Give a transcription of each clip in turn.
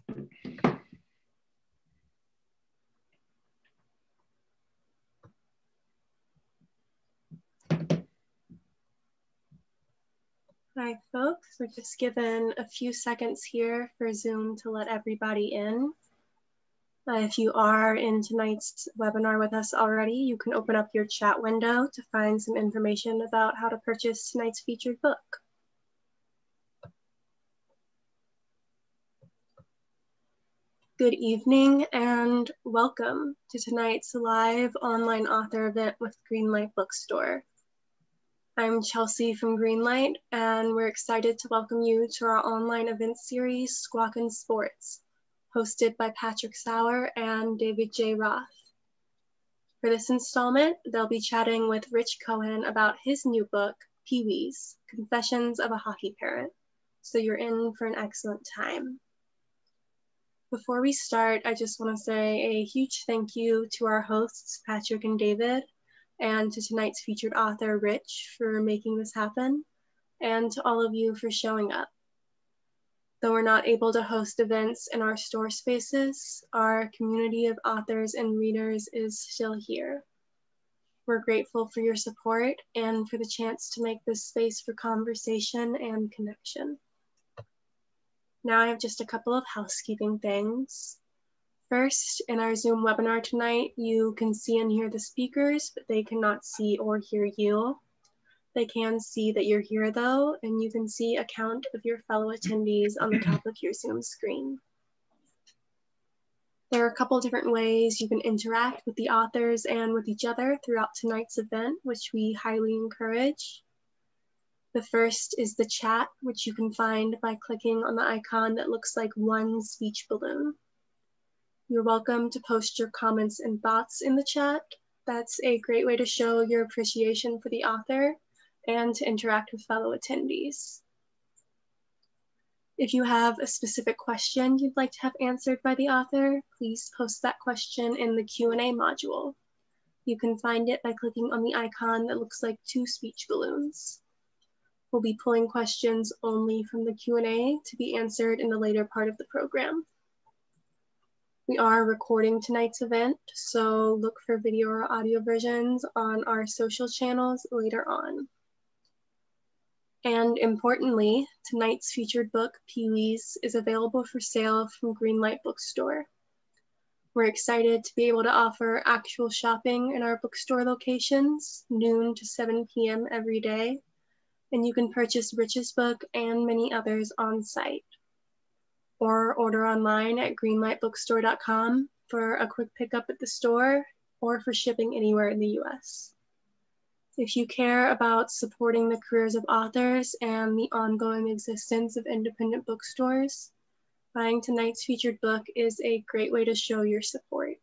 Hi, folks. We're just given a few seconds here for Zoom to let everybody in. If you are in tonight's webinar with us already, you can open up your chat window to find some information about how to purchase tonight's featured book. Good evening and welcome to tonight's live online author event with Greenlight Bookstore. I'm Chelsea from Greenlight, and we're excited to welcome you to our online event series, Squawkin Sports, hosted by Patrick Sauer and David J. Roth. For this installment, they'll be chatting with Rich Cohen about his new book, Pee-wee's, Confessions of a Hockey Parent. So you're in for an excellent time. Before we start, I just want to say a huge thank you to our hosts, Patrick and David, and to tonight's featured author, Rich, for making this happen, and to all of you for showing up. Though we're not able to host events in our store spaces, our community of authors and readers is still here. We're grateful for your support and for the chance to make this space for conversation and connection. Now I have just a couple of housekeeping things. First, in our Zoom webinar tonight, you can see and hear the speakers, but they cannot see or hear you. They can see that you're here though, and you can see a count of your fellow attendees on the top of your Zoom screen. There are a couple different ways you can interact with the authors and with each other throughout tonight's event, which we highly encourage. The first is the chat, which you can find by clicking on the icon that looks like one speech balloon. You're welcome to post your comments and thoughts in the chat. That's a great way to show your appreciation for the author and to interact with fellow attendees. If you have a specific question you'd like to have answered by the author, please post that question in the Q&A module. You can find it by clicking on the icon that looks like two speech balloons. We'll be pulling questions only from the Q&A to be answered in the later part of the program. We are recording tonight's event, so look for video or audio versions on our social channels later on. And importantly, tonight's featured book, Pee-wee's, is available for sale from Greenlight Bookstore. We're excited to be able to offer actual shopping in our bookstore locations, noon to 7 p.m. every day, and you can purchase Rich's book and many others on site, or order online at greenlightbookstore.com for a quick pickup at the store or for shipping anywhere in the US. If you care about supporting the careers of authors and the ongoing existence of independent bookstores, buying tonight's featured book is a great way to show your support.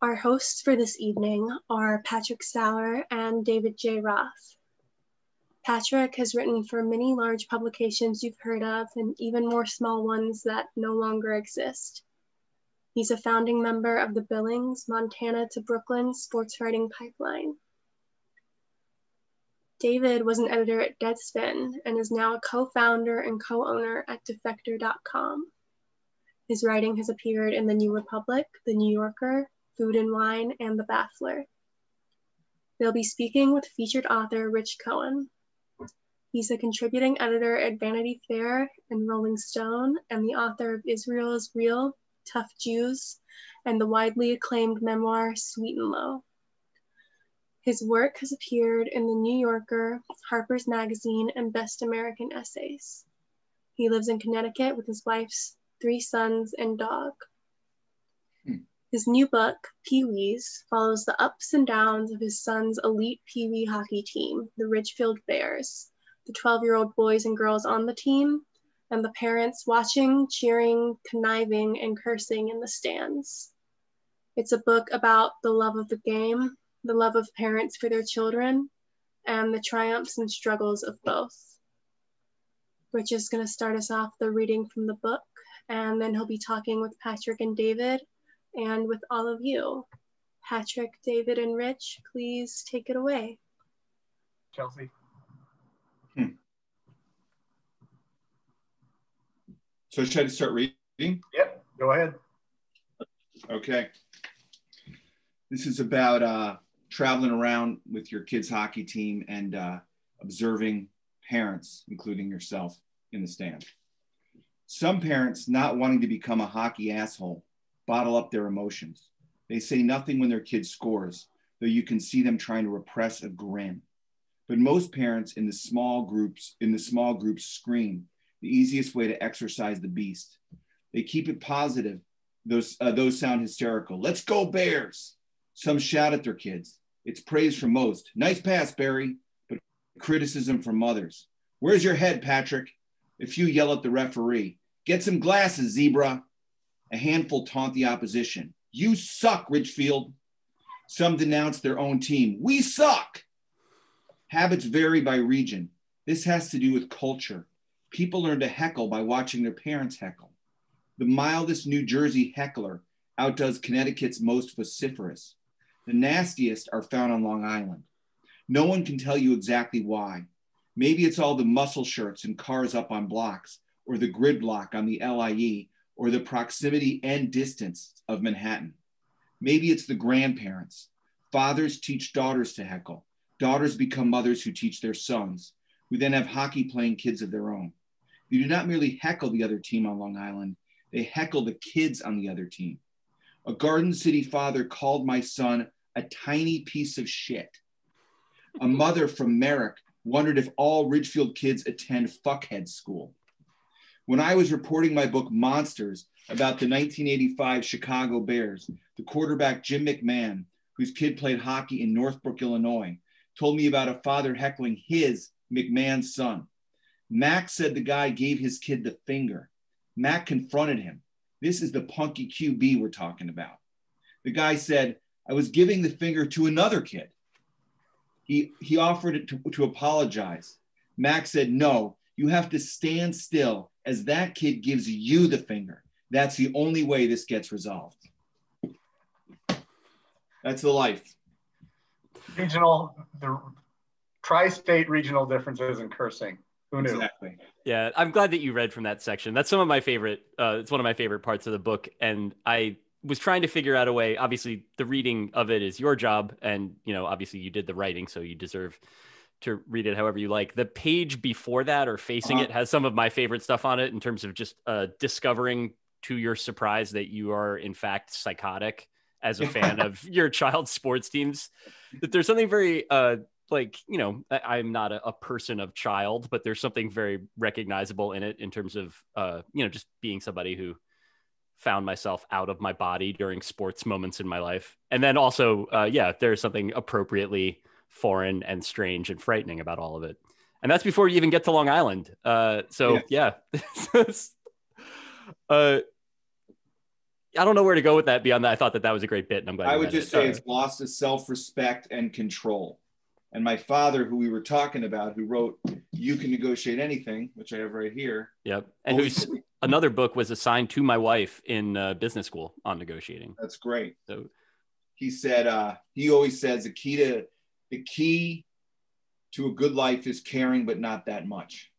Our hosts for this evening are Patrick Sauer and David J. Roth. Patrick has written for many large publications you've heard of and even more small ones that no longer exist. He's a founding member of the Billings, Montana to Brooklyn sports writing pipeline. David was an editor at Deadspin and is now a co-founder and co-owner at Defector.com. His writing has appeared in The New Republic, The New Yorker, Food and Wine, and The Baffler. They'll be speaking with featured author Rich Cohen. He's a contributing editor at Vanity Fair and Rolling Stone and the author of Israel is Real, Tough Jews, and the widely acclaimed memoir Sweet and Low. His work has appeared in The New Yorker, Harper's Magazine, and Best American Essays. He lives in Connecticut with his wife's 3 sons and dog. His new book, Pee-wee's, follows the ups and downs of his son's elite Pee-wee hockey team, the Ridgefield Bears, the 12-year-old boys and girls on the team, and the parents watching, cheering, conniving, and cursing in the stands. It's a book about the love of the game, the love of parents for their children, and the triumphs and struggles of both. Rich is going to start us off the reading from the book, and then he'll be talking with Patrick and David, and with all of you. Patrick, David, and Rich, please take it away. Chelsea. So should I start reading? Yep, go ahead. Okay. This is about traveling around with your kids' hockey team and observing parents, including yourself, in the stand. Some parents, not wanting to become a hockey asshole, bottle up their emotions. They say nothing when their kid scores, though you can see them trying to repress a grin. But most parents in the small groups scream, the easiest way to exercise the beast. They keep it positive. Those sound hysterical. Let's go Bears. Some shout at their kids. It's praise from most. Nice pass, Barry. But criticism from others. Where's your head, Patrick? A few yell at the referee. Get some glasses, zebra. A handful taunt the opposition. You suck, Ridgefield. Some denounce their own team. We suck. Habits vary by region. This has to do with culture. People learn to heckle by watching their parents heckle. The mildest New Jersey heckler outdoes Connecticut's most vociferous. The nastiest are found on Long Island. No one can tell you exactly why. Maybe it's all the muscle shirts and cars up on blocks, or the grid block on the LIE, or the proximity and distance of Manhattan. Maybe it's the grandparents. Fathers teach daughters to heckle. Daughters become mothers who teach their sons, who then have hockey playing kids of their own. You do not merely heckle the other team on Long Island, they heckle the kids on the other team. A Garden City father called my son a tiny piece of shit. A mother from Merrick wondered if all Ridgefield kids attend fuckhead school. When I was reporting my book Monsters about the 1985 Chicago Bears, the quarterback Jim McMahon, whose kid played hockey in Northbrook, Illinois, told me about a father heckling his, McMahon's son. Mac said the guy gave his kid the finger. Mac confronted him. This is the punky QB we're talking about. The guy said, I was giving the finger to another kid. He offered it to apologize. Mac said, no, you have to stand still as that kid gives you the finger. That's the only way this gets resolved. That's the life. The tri-state regional differences in cursing. Who knew? Exactly. Yeah, I'm glad that you read from that section. That's some of my favorite. It's one of my favorite parts of the book, and I was trying to figure out a way. Obviously, the reading of it is your job, and obviously you did the writing, so you deserve to read it however you like. The page before that, or facing it, has some of my favorite stuff on it in terms of just discovering to your surprise that you are in fact psychotic as a fan of your child's sports teams. That there's something very I'm not a person of child, but there's something very recognizable in it in terms of, just being somebody who found myself out of my body during sports moments in my life. And then also, there's something appropriately foreign and strange and frightening about all of it. And that's before you even get to Long Island. I don't know where to go with that beyond that. I thought that was a great bit, and I'm glad I would just say it's lost its self-respect and control. And my father, who we were talking about, who wrote You Can Negotiate Anything, which I have right here. Yep. And whose another book was assigned to my wife in business school on negotiating. That's great. So he said, he always says the key to a good life is caring, but not that much.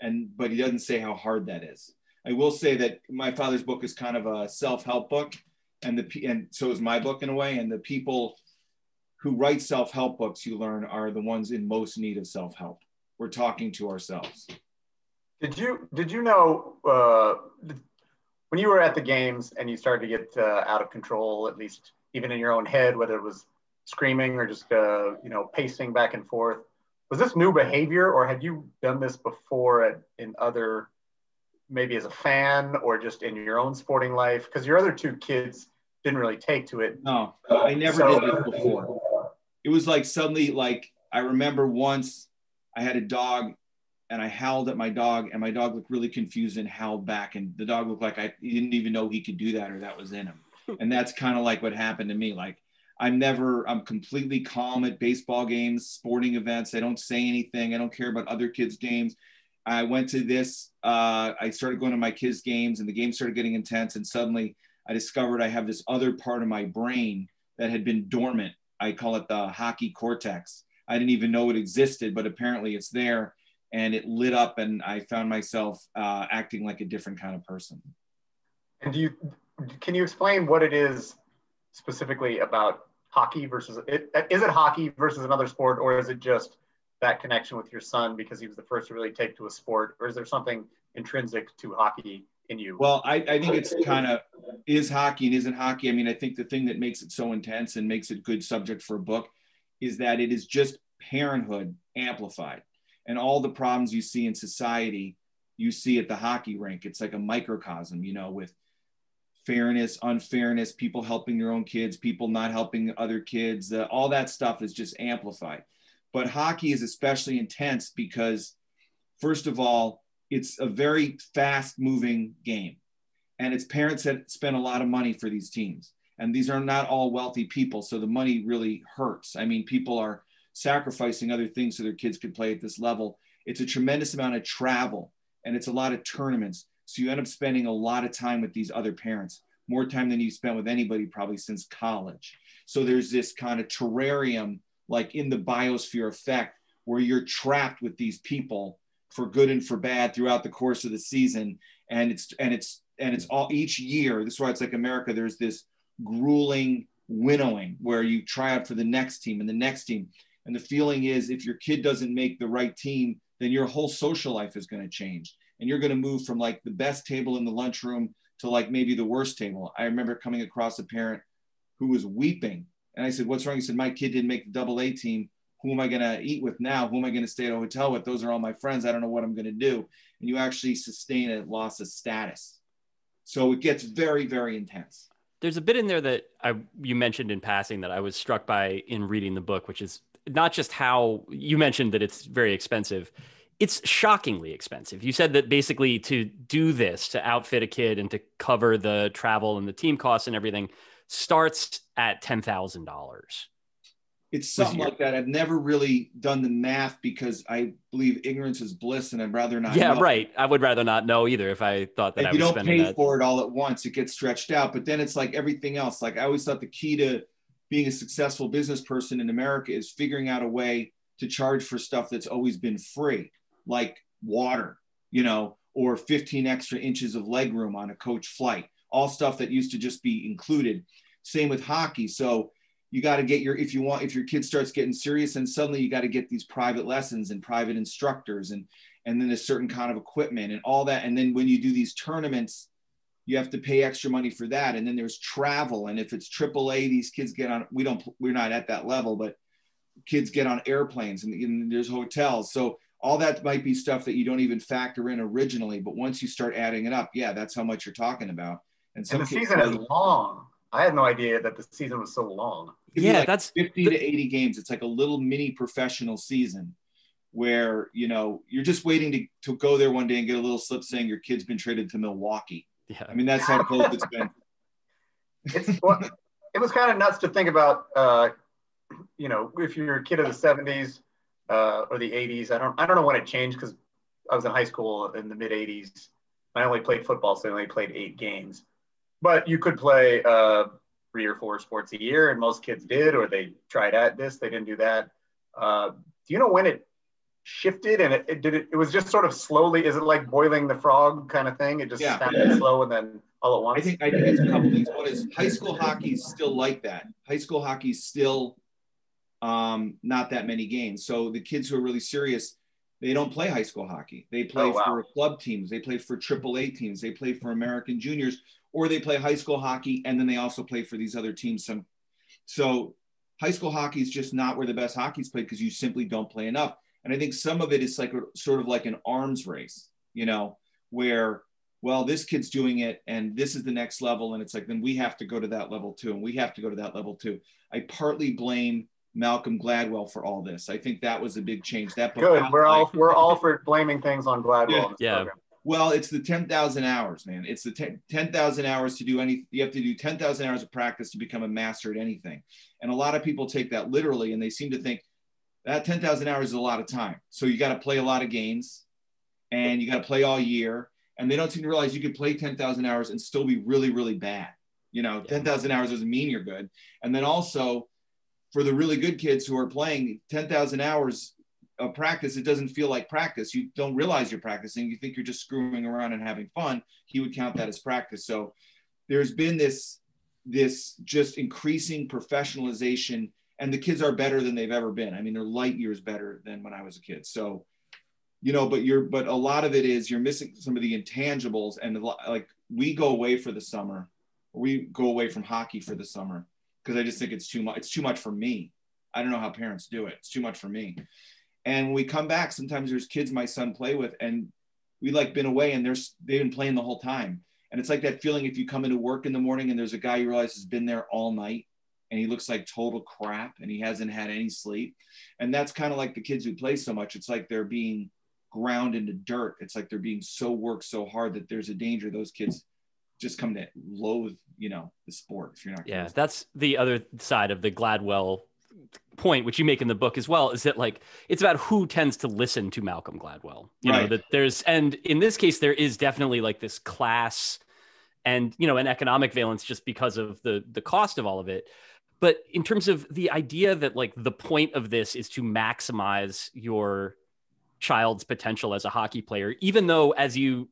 But he doesn't say how hard that is. I will say that my father's book is kind of a self-help book, and so is my book in a way. And the people who write self-help books, you learn, are the ones in most need of self-help. We're talking to ourselves. Did you know when you were at the games and you started to get out of control, at least even in your own head, whether it was screaming or just pacing back and forth, was this new behavior, or had you done this before in other, maybe as a fan or just in your own sporting life? Because your other two kids didn't really take to it. No, I never did this before. It was like suddenly, I remember once I had a dog and I howled at my dog, and my dog looked really confused and howled back. And the dog looked like he didn't even know he could do that, or that was in him. And that's kind of like what happened to me. I'm completely calm at baseball games, sporting events. I don't say anything. I don't care about other kids' games. I went to this, I started going to my kids' games, and the games started getting intense. And suddenly I discovered I have this other part of my brain that had been dormant. I call it the hockey cortex. I didn't even know it existed, but apparently it's there. and it lit up, and I found myself acting like a different kind of person. And can you explain what it is specifically about hockey versus is it hockey versus another sport, or is it just that connection with your son because he was the first to really take to a sport, or is there something intrinsic to hockey in you? Well, I think it's kind of is hockey and isn't hockey. I mean, I think the thing that makes it so intense and makes it a good subject for a book is that it is just parenthood amplified, and all the problems you see in society, you see at the hockey rink. It's like a microcosm, you know, with fairness, unfairness, people helping their own kids, people not helping other kids, all that stuff is just amplified. But hockey is especially intense because, first of all, it's a very fast moving game, and it's parents that spend a lot of money for these teams. And these are not all wealthy people, so the money really hurts. I mean, people are sacrificing other things so their kids could play at this level. It's a tremendous amount of travel, and it's a lot of tournaments. So you end up spending a lot of time with these other parents, more time than you've spent with anybody probably since college. So there's this kind of terrarium, like in the biosphere effect, where you're trapped with these people for good and for bad throughout the course of the season. And it's all each year. This is why it's like America. There's this grueling winnowing where you try out for the next team and the next team. And the feeling is if your kid doesn't make the right team, then your whole social life is going to change. And you're going to move from like the best table in the lunchroom to like maybe the worst table. I remember coming across a parent who was weeping. And I said, what's wrong? He said, my kid didn't make the AA team. Who am I going to eat with now? Who am I going to stay at a hotel with? Those are all my friends. I don't know what I'm going to do. And you actually sustain a loss of status. So it gets very, very intense. There's a bit in there that you mentioned in passing that I was struck by in reading the book, which is not just how you mentioned that it's very expensive. It's shockingly expensive. You said that basically to do this, to outfit a kid and to cover the travel and the team costs and everything starts at $10,000. It's something like that. I've never really done the math because I believe ignorance is bliss, and I'd rather not know. Right. I would rather not know either if I thought that I was spending that. You don't pay for it all at once. It gets stretched out. But then it's like everything else. Like I always thought the key to being a successful business person in America is figuring out a way to charge for stuff that's always been free, like water, you know, or 15 extra inches of leg room on a coach flight, all stuff that used to just be included. Same with hockey. So you got to get if your kid starts getting serious, and suddenly you got to get these private lessons and private instructors and then a certain kind of equipment and all that. And then when you do these tournaments, you have to pay extra money for that. And then there's travel. And if it's AAA, these kids get on, we're not at that level, but kids get on airplanes and there's hotels. So all that might be stuff that you don't even factor in originally, but once you start adding it up, yeah, that's how much you're talking about. And the season is long. I had no idea that the season was so long. Yeah, like that's 50 to 80 games. It's like a little mini professional season where, you know, you're just waiting to go there one day and get a little slip saying your kid's been traded to Milwaukee. Yeah. I mean, that's how close it's been. It was kind of nuts to think about, you know, if you're a kid of the 70s or the 80s, I don't know when it changed because I was in high school in the mid 80s. I only played football, so I only played 8 games. But you could play 3 or 4 sports a year, and most kids did, or they tried at this, they didn't do that. Do you know when it shifted? And it was just sort of slowly, is it like boiling the frog kind of thing? It just happened slow and then all at once? I think it's a couple things. One is high school hockey is still like that. High school hockey is still not that many games. So the kids who are really serious, they don't play high school hockey. They play for club teams. They play for AAA teams. They play for American juniors, or they play high school hockey, and then they also play for these other teams. So high school hockey is just not where the best hockey is played because you simply don't play enough. And I think some of it is like sort of like an arms race, you know, where, well, this kid's doing it and this is the next level. And it's like, then we have to go to that level too. And we have to go to that level too. I partly blame Malcolm Gladwell for all this. I think that was a big change. That book, good. We're all for blaming things on Gladwell. Yeah. Well, it's the 10,000 hours, man. It's the 10,000 hours to do anything. You have to do 10,000 hours of practice to become a master at anything. And a lot of people take that literally, and they seem to think that 10,000 hours is a lot of time. So you got to play a lot of games, and you got to play all year. And they don't seem to realize you could play 10,000 hours and still be really, really bad. You know, 10,000 hours doesn't mean you're good. And then also for the really good kids who are playing 10,000 hours, a practice, it doesn't feel like practice. You don't realize you're practicing. You think you're just screwing around and having fun. He would count that as practice. So there's been this just increasing professionalization, and the kids are better than they've ever been. I mean, they're light years better than when I was a kid. So, you know, but a lot of it is you're missing some of the intangibles. And like, we go away for the summer, or we go away from hockey for the summer, because I just think it's too much. It's too much for me. I don't know how parents do it. It's too much for me. And when we come back, sometimes there's kids my son play with, and we like been away, and they've been playing the whole time. And it's like that feeling if you come into work in the morning and there's a guy you realize has been there all night and he looks like total crap and he hasn't had any sleep. And that's kind of like the kids who play so much. It's like they're being ground into dirt. It's like they're being worked so hard that there's a danger those kids just come to loathe, you know, the sport if you're not. Yeah, that's the other side of the Gladwell point, which you make in the book as well, is that like it's about who tends to listen to Malcolm Gladwell. You know, that there's, and in this case there is definitely like this class and, you know, an economic valence just because of the cost of all of it. But in terms of the idea that like the point of this is to maximize your child's potential as a hockey player, even though, as you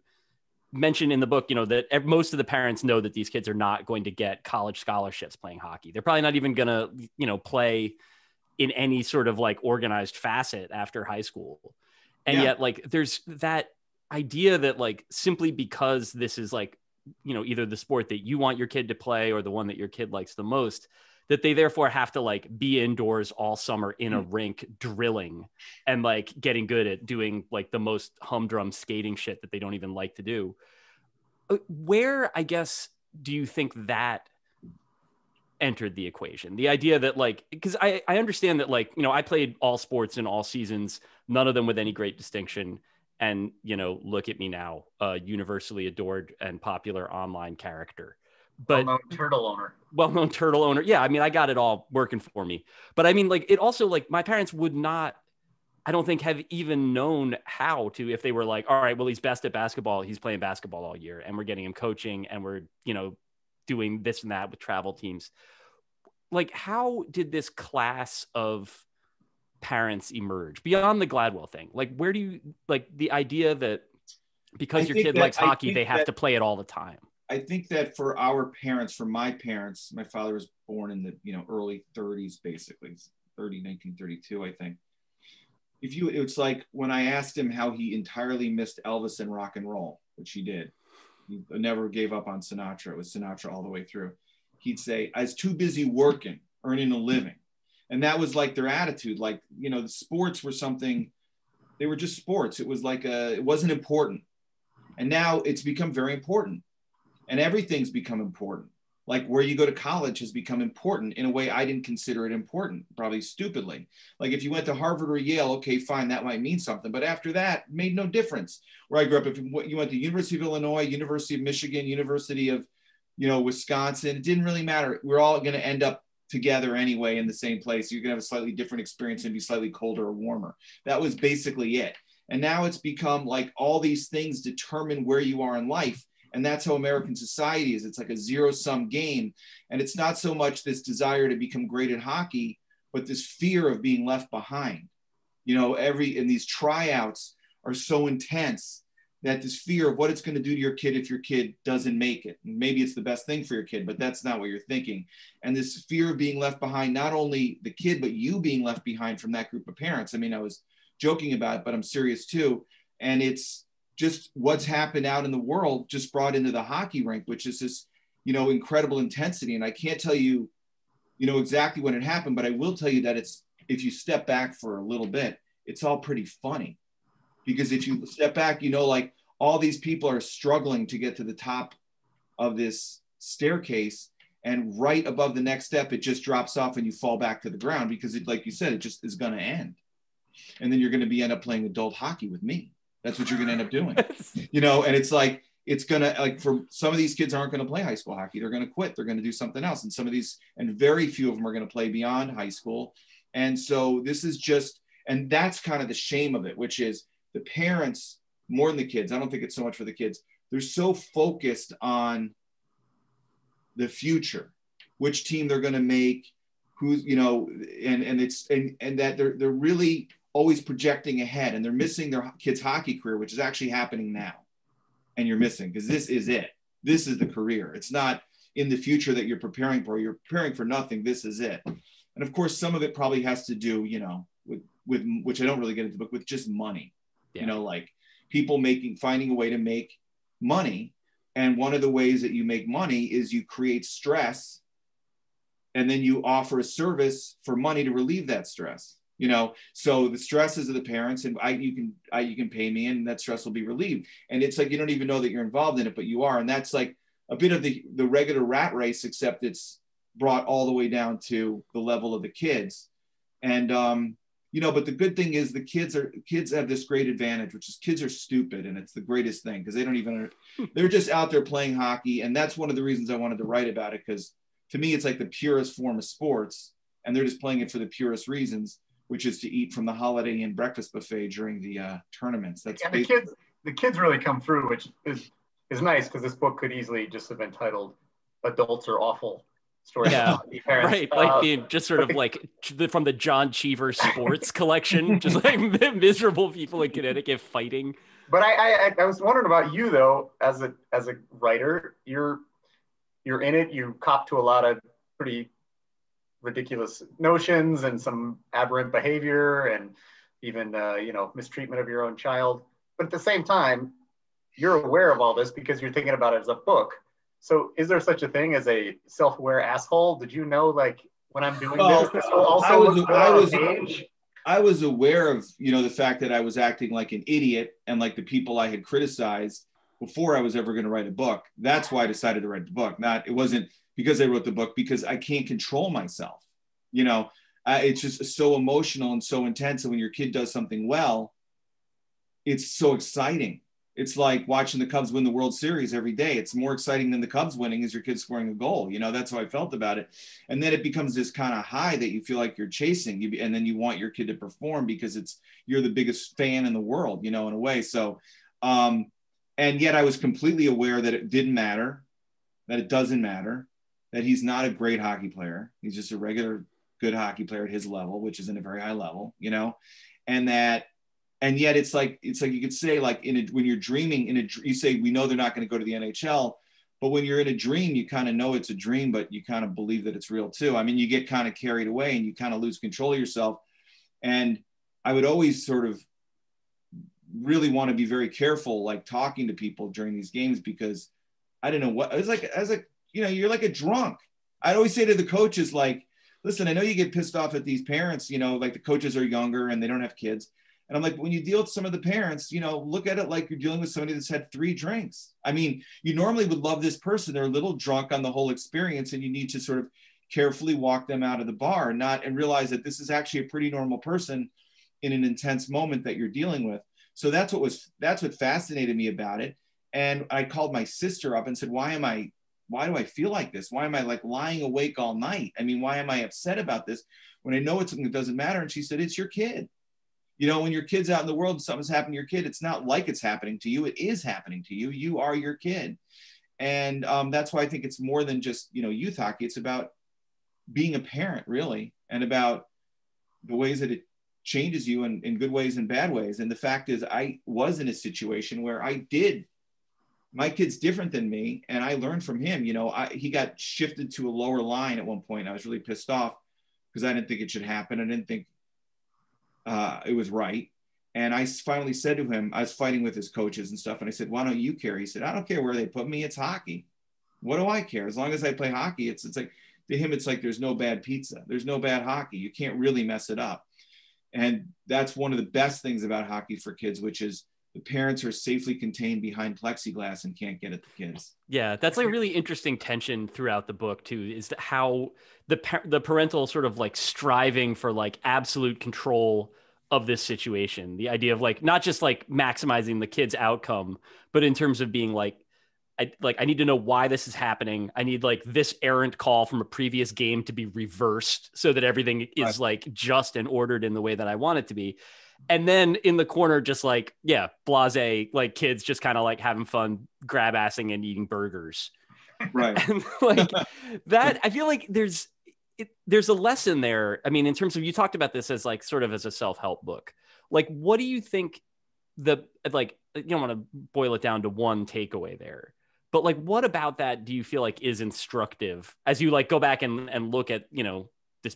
mentioned in the book, you know, that most of the parents know that these kids are not going to get college scholarships playing hockey. They're probably not even going to, you know, play in any sort of like organized facet after high school. And yet like, there's that idea that like, simply because this is like, you know, either the sport that you want your kid to play or the one that your kid likes the most, that they therefore have to like be indoors all summer in a rink drilling and like getting good at doing like the most humdrum skating shit that they don't even like to do. Where, I guess, do you think that entered the equation? The idea that like, because I understand that like, you know, I played all sports in all seasons, none of them with any great distinction. And, you know, look at me now, universally adored and popular online character. But well-known turtle owner. Yeah. I mean, I got it all working for me, but I mean, like, it also like my parents would not, I don't think have even known how to, if they were like, all right, well, he's best at basketball. He's playing basketball all year and we're getting him coaching and we're, you know, doing this and that with travel teams. Like, how did this class of parents emerge beyond the Gladwell thing? Like, where do you like the idea that because your kid likes hockey, they have to play it all the time? I think that for our parents, for my parents, my father was born in the, you know, early 30s, basically 1932, I think. It's like when I asked him how he entirely missed Elvis and rock and roll, which he did. He never gave up on Sinatra. It was Sinatra all the way through. He'd say, I was too busy working, earning a living. And that was like their attitude. Like, you know, the sports were something, they were just sports. It was like it wasn't important. And now it's become very important. And everything's become important. Like where you go to college has become important in a way I didn't consider it important, probably stupidly. Like if you went to Harvard or Yale, okay, fine, that might mean something. But after that, it made no difference. Where I grew up, if you went to University of Illinois, University of Michigan, University of, you know, Wisconsin, it didn't really matter. We're all going to end up together anyway in the same place. You're going to have a slightly different experience and be slightly colder or warmer. That was basically it. And now it's become like all these things determine where you are in life. And that's how American society is. It's like a zero-sum game. And it's not so much this desire to become great at hockey, but this fear of being left behind. You know, and these tryouts are so intense that this fear of what it's going to do to your kid if your kid doesn't make it. And maybe it's the best thing for your kid, but that's not what you're thinking. And this fear of being left behind, not only the kid, but you being left behind from that group of parents. I mean, I was joking about it, but I'm serious too. And it's just what's happened out in the world just brought into the hockey rink, which is this, you know, incredible intensity. And I can't tell you, you know, exactly when it happened, but I will tell you that it's, if you step back for a little bit, it's all pretty funny. Because if you step back, you know, like all these people are struggling to get to the top of this staircase, and right above the next step, it just drops off and you fall back to the ground because it, like you said, it just is going to end. And then you're going to end up playing adult hockey with me. That's what you're going to end up doing, you know? And it's like, it's going to, like, for some of these kids aren't going to play high school hockey. They're going to quit. They're going to do something else. And some of these, and very few of them are going to play beyond high school. And so this is just, and that's kind of the shame of it, which is the parents more than the kids. I don't think it's so much for the kids. They're so focused on the future, which team they're going to make, who's, you know, and that they're really always projecting ahead, and they're missing their kid's hockey career, which is actually happening now. And you're missing, because this is it. This is the career. It's not in the future that you're preparing for. You're preparing for nothing. This is it. And of course, some of it probably has to do, with which I don't really get into the book, with just money. Yeah. Like people finding a way to make money. And one of the ways that you make money is you create stress, and then you offer a service for money to relieve that stress. So the stress is of the parents, and you can pay me, and that stress will be relieved. And it's like, you don't even know that you're involved in it, but you are. And that's like a bit of the regular rat race, except it's brought all the way down to the level of the kids. And, but the good thing is the kids have this great advantage, which is kids are stupid. And it's the greatest thing, because they're just out there playing hockey. And that's one of the reasons I wanted to write about it, because to me, it's like the purest form of sports, and they're just playing it for the purest reasons, which is to eat from the Holiday Inn breakfast buffet during the tournaments. That's the kids really come through, which is nice, because this book could easily just have been titled "Adults Are Awful." Stories. Yeah, right. Like being just sort of like from the John Cheever sports collection, just like miserable people in Connecticut fighting. But I was wondering about you though, as a writer, you're in it. You cop to a lot of pretty ridiculous notions and some aberrant behavior, and even mistreatment of your own child. But at the same time, you're aware of all this because you're thinking about it as a book. So is there such a thing as a self-aware asshole? Did you know, like, when I'm doing this will also look good on page? I was aware of, the fact that I was acting like an idiot, and like the people I had criticized before I was ever going to write a book. That's why I decided to write the book. It wasn't because I wrote the book, because I can't control myself. It's just so emotional and so intense. And when your kid does something well, it's so exciting. It's like watching the Cubs win the World Series every day. It's more exciting than the Cubs winning is your kid scoring a goal. That's how I felt about it. And then it becomes this kind of high that you feel like you're chasing, and then you want your kid to perform because you're the biggest fan in the world, in a way. So, and yet I was completely aware that it didn't matter, that it doesn't matter, that he's not a great hockey player. He's just a regular good hockey player at his level, which isn't a very high level, and yet it's like you could say, like, when you're dreaming you say, we know they're not going to go to the NHL, but when you're in a dream, you kind of know it's a dream, but you kind of believe that it's real too. I mean, you get kind of carried away and you kind of lose control of yourself. And I would always sort of really want to be very careful, like talking to people during these games, because I don't know what, it was like, you're like a drunk. I'd always say to the coaches, like, listen, I know you get pissed off at these parents, like the coaches are younger and they don't have kids. And I'm like, when you deal with some of the parents, look at it like you're dealing with somebody that's had 3 drinks. I mean, you normally would love this person. They're a little drunk on the whole experience, and you need to sort of carefully walk them out of the bar and realize that this is actually a pretty normal person in an intense moment that you're dealing with. So that's what fascinated me about it. And I called my sister up and said, why do I feel like this? Why am I like lying awake all night? I mean, why am I upset about this when I know it's something that doesn't matter? And she said, it's your kid. When your kid's out in the world and something's happened to your kid, it's not like it's happening to you. It is happening to you. You are your kid. And that's why I think it's more than just, youth hockey. It's about being a parent, really, and about the ways that it changes you in good ways and bad ways. And the fact is, I was in a situation where my kid's different than me, and I learned from him. He got shifted to a lower line at one point. I was really pissed off because I didn't think it should happen. I didn't think it was right. And I finally said to him, I was fighting with his coaches and stuff, and I said, why don't you care? He said, I don't care where they put me. It's hockey. What do I care? As long as I play hockey, it's like, to him, it's like there's no bad pizza. There's no bad hockey. You can't really mess it up. And that's one of the best things about hockey for kids, which is the parents are safely contained behind plexiglass and can't get at the kids. Yeah, that's like a really interesting tension throughout the book too, is that how the parental sort of like striving for like absolute control of this situation. The idea of like, not just like maximizing the kid's outcome, but in terms of being like, I need to know why this is happening. I need like this errant call from a previous game to be reversed so that everything is like just and ordered in the way that I want it to be. And then in the corner, just like, yeah, blasé, like kids just kind of like having fun, grab assing and eating burgers. Right. And like that, I feel like there's, there's a lesson there. I mean, in terms of, you talked about this as like sort of as a self-help book. Like, what do you think like, you don't want to boil it down to one takeaway there, but like, what about that do you feel like is instructive as you like go back and look at, you know, this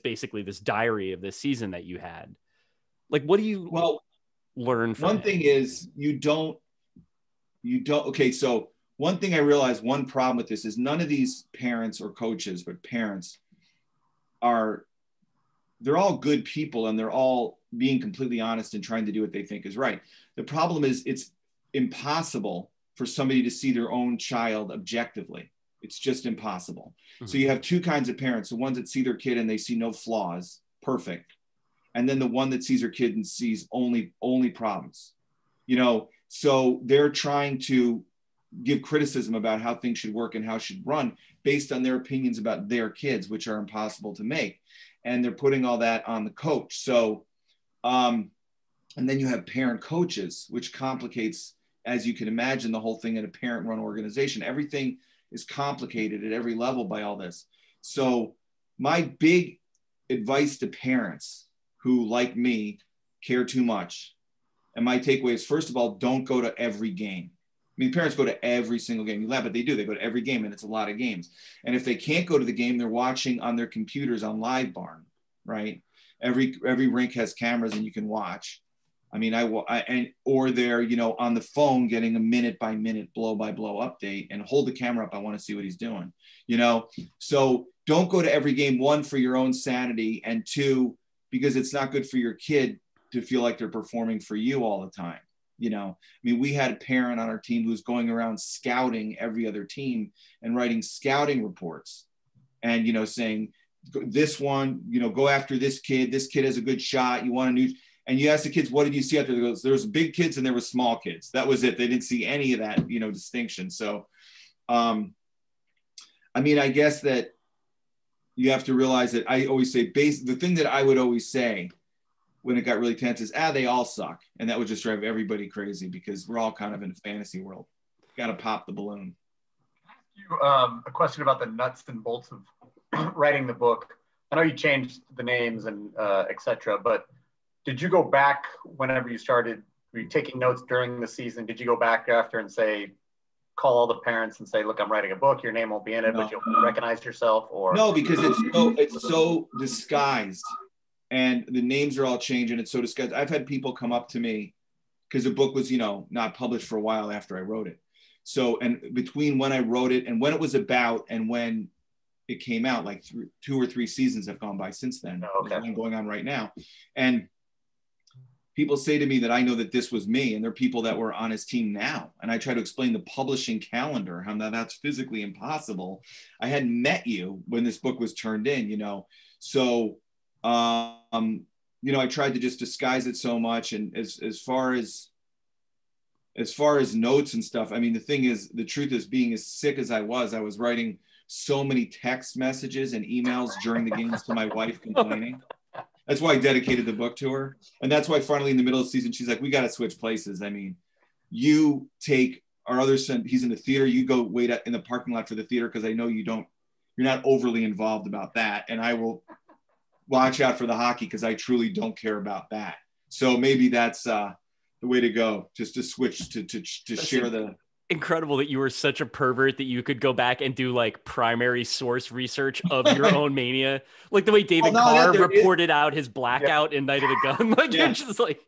diary of this season that you had? Like, what do you learn from one it? thing is you don't, okay. So one thing I realized, one problem with this is none of these parents or coaches, but parents they're all good people and they're all being completely honest and trying to do what they think is right. The problem is it's impossible for somebody to see their own child objectively. It's just impossible. Mm-hmm. So you have two kinds of parents, the ones that see their kid and they see no flaws, perfect. And then the one that sees their kid and sees only problems, you know? So they're trying to give criticism about how things should work and how it should run based on their opinions about their kids, which are impossible to make. And they're putting all that on the coach. So, and then you have parent coaches, which complicates, as you can imagine, the whole thing in a parent-run organization. Everything is complicated at every level by all this. So my big advice to parents who, like me, care too much, and my takeaway is, first of all, don't go to every game. I mean, parents go to every single game. You laugh, but they do. They go to every game, and it's a lot of games. And if they can't go to the game, they're watching on their computers on Live Barn, right? Every rink has cameras, and you can watch. I mean, or they're, you know, on the phone getting a minute by minute, blow by blow update, and hold the camera up. I want to see what he's doing, you know? So don't go to every game, one, for your own sanity, and two, because it's not good for your kid to feel like they're performing for you all the time. You know, I mean, we had a parent on our team who's going around scouting every other team and writing scouting reports and, you know, saying this one, you know, go after this kid has a good shot. You want a new, and you ask the kids, what did you see out there? They goes, there was big kids and there were small kids. That was it. They didn't see any of that, you know, distinction. So, I mean, I guess that you have to realize that I always say the thing that I would always say when it got really tense is, they all suck. And that would just drive everybody crazy because we're all kind of in a fantasy world. Got to pop the balloon. Can I ask you a question about the nuts and bolts of writing the book? I know you changed the names and et cetera, but did you go back whenever you started, were you taking notes during the season? Did you go back after and say, call all the parents and say, look, I'm writing a book, your name won't be in it, but you'll recognize yourself? Or no, because it's so disguised. And the names are all changing. It's so disgusting. I've had people come up to me because the book was, you know, not published for a while after I wrote it. So, and between when I wrote it and when it was about and when it came out, like 2 or 3 seasons have gone by since then. Oh, okay. There's one going on right now. And people say to me that I know that this was me, and they're people that were on his team now. And I try to explain the publishing calendar, how that's physically impossible. I hadn't met you when this book was turned in, you know. So, you know, I tried to just disguise it so much. And as far as notes and stuff, I mean, the thing is, the truth is, being as sick as I was writing so many text messages and emails during the games to my wife complaining. That's why I dedicated the book to her. And that's why finally in the middle of the season, she's like, we got to switch places. I mean, you take our other son, he's in the theater, you go wait in the parking lot for the theater, because I know you're not overly involved about that. And I will watch out for the hockey because I truly don't care about that. So maybe that's the way to go, just to switch to share the. Incredible that you were such a pervert that you could go back and do like primary source research of your own mania, like the way David Carr reported out his blackout in Night of the Gun. Like, you're just like.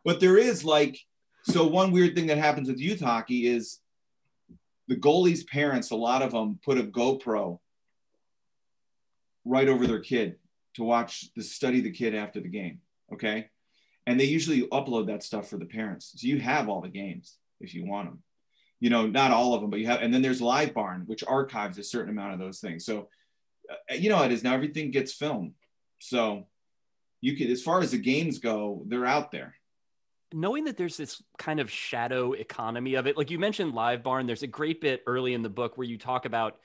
But there is like, so one weird thing that happens with youth hockey is the goalies' parents, a lot of them put a GoPro right over their kid to study the kid after the game. Okay. And they usually upload that stuff for the parents. So you have all the games if you want them. You know, not all of them, but you have, and then there's Live Barn, which archives a certain amount of those things. So, you know, it is now everything gets filmed. So you can, as far as the games go, they're out there. Knowing that there's this kind of shadow economy of it, like you mentioned Live Barn, there's a great bit early in the book where you talk about,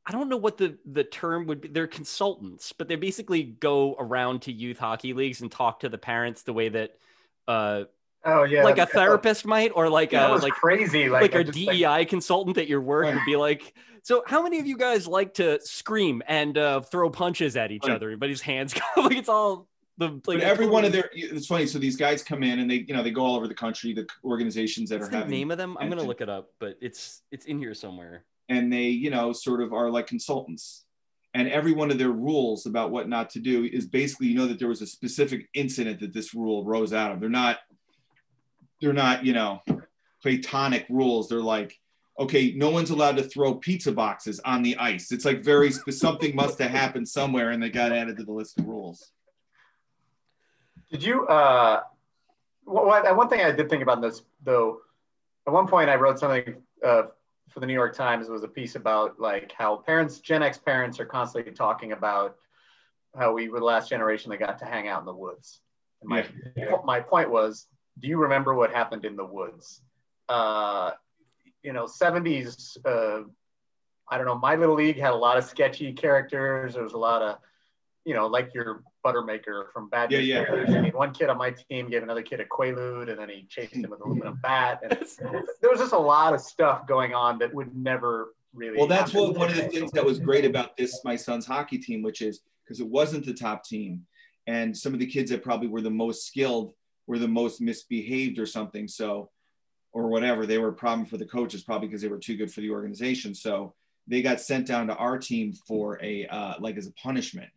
I don't know what the term would be. They're consultants, but they basically go around to youth hockey leagues and talk to the parents the way that Oh yeah, like a therapist might, or like that a was crazy. Like a DEI consultant at your work would be like, so how many of you guys like to scream and throw punches at each other? But his hands go like it's all the like. But every one of their, it's funny. So these guys come in and they go all over the country. The organizations that What's are the having name of them, I'm gonna look it up, but it's in here somewhere. And they sort of are like consultants. And every one of their rules about what not to do is basically, that there was a specific incident that this rule rose out of. They're not, platonic rules. They're like, okay, no one's allowed to throw pizza boxes on the ice. It's like something must have happened somewhere and they got added to the list of rules. Did you, one thing I did think about this though, at one point I wrote something for the New York Times. It was a piece about like how Gen X parents are constantly talking about how we were the last generation that got to hang out in the woods. And my point was, do you remember what happened in the woods? 70s, I don't know, My Little League had a lot of sketchy characters. There was a lot of, like your Buttermaker from Bad News Bears. I mean, one kid on my team gave another kid a Quaalude, and then he chased him with an aluminum bat. And there was just a lot of stuff going on that would never really. Well, that's one of the things that was great about my son's hockey team, which is because it wasn't the top team, and some of the kids that probably were the most skilled were the most misbehaved or something. So, or whatever, they were a problem for the coaches, probably because they were too good for the organization. So they got sent down to our team for as a punishment,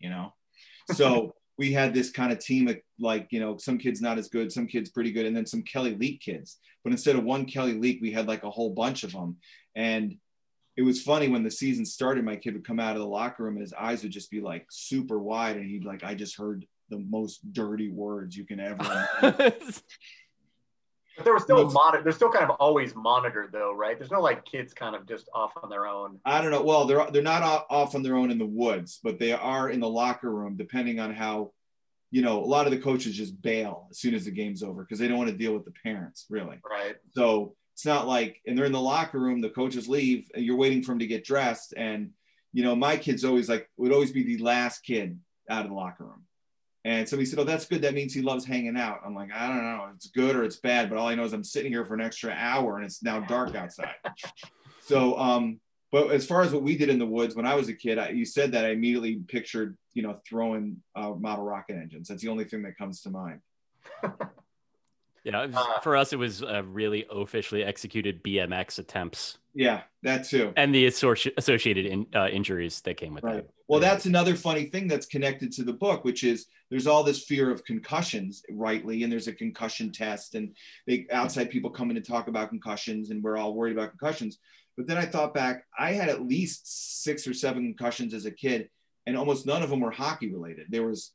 So we had this kind of team of some kids not as good, some kids pretty good, and then some Kelly Leak kids. But instead of one Kelly Leak, we had like a whole bunch of them. And it was funny when the season started, my kid would come out of the locker room and his eyes would just be like super wide. And he'd like, I just heard the most dirty words you can ever. But there was still they're still kind of always monitored though, right? There's no like kids kind of just off on their own. I don't know. Well, they're not off on their own in the woods, but they are in the locker room, depending on how, a lot of the coaches just bail as soon as the game's over because they don't want to deal with the parents, really. Right. So it's not like, and they're in the locker room, the coaches leave, and you're waiting for them to get dressed. And, my kid's always would always be the last kid out of the locker room. And somebody said, oh, that's good. That means he loves hanging out. I'm like, I don't know. It's good or it's bad. But all I know is I'm sitting here for an extra hour and it's now dark outside. So, but as far as what we did in the woods, when I was a kid, you said that I immediately pictured, throwing model rocket engines. That's the only thing that comes to mind. Yeah, for us, it was really officially executed BMX attempts. Yeah, that too. And the associated injuries that came with that. Well, that's another funny thing that's connected to the book, which is there's all this fear of concussions, rightly, and there's a concussion test, and outside people come in to talk about concussions, and we're all worried about concussions. But then I thought back, I had at least 6 or 7 concussions as a kid, and almost none of them were hockey related. There was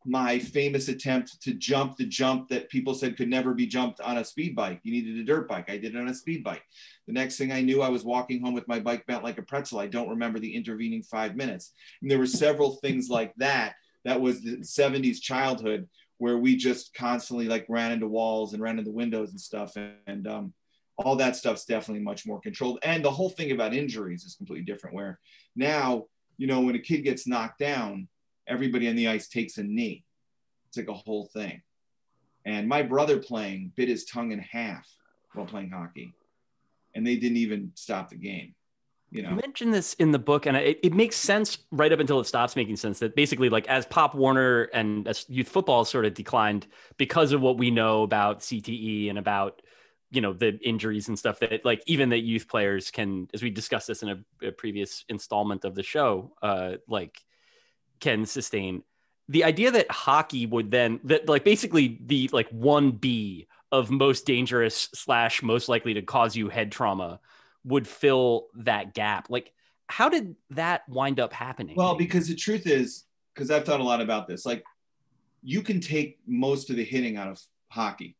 my famous attempt to jump the jump that people said could never be jumped on a speed bike. You needed a dirt bike. I did it on a speed bike. The next thing I knew, I was walking home with my bike bent like a pretzel. I don't remember the intervening 5 minutes. And there were several things like that. That was the 70s childhood where we just constantly ran into walls and ran into windows and stuff. And all that stuff's definitely much more controlled. And the whole thing about injuries is completely different, where now, when a kid gets knocked down, everybody on the ice takes a knee. It's like a whole thing. And my brother bit his tongue in half while playing hockey. And they didn't even stop the game. You mentioned this in the book, and it makes sense right up until it stops making sense, that basically as Pop Warner and as youth football sort of declined because of what we know about CTE and about, the injuries and stuff that even that youth players can, as we discussed this in a previous installment of the show, can sustain. The idea that hockey would then basically the 1B of most dangerous / most likely to cause you head trauma would fill that gap. How did that wind up happening? Well, because the truth is, because I've thought a lot about this, you can take most of the hitting out of hockey.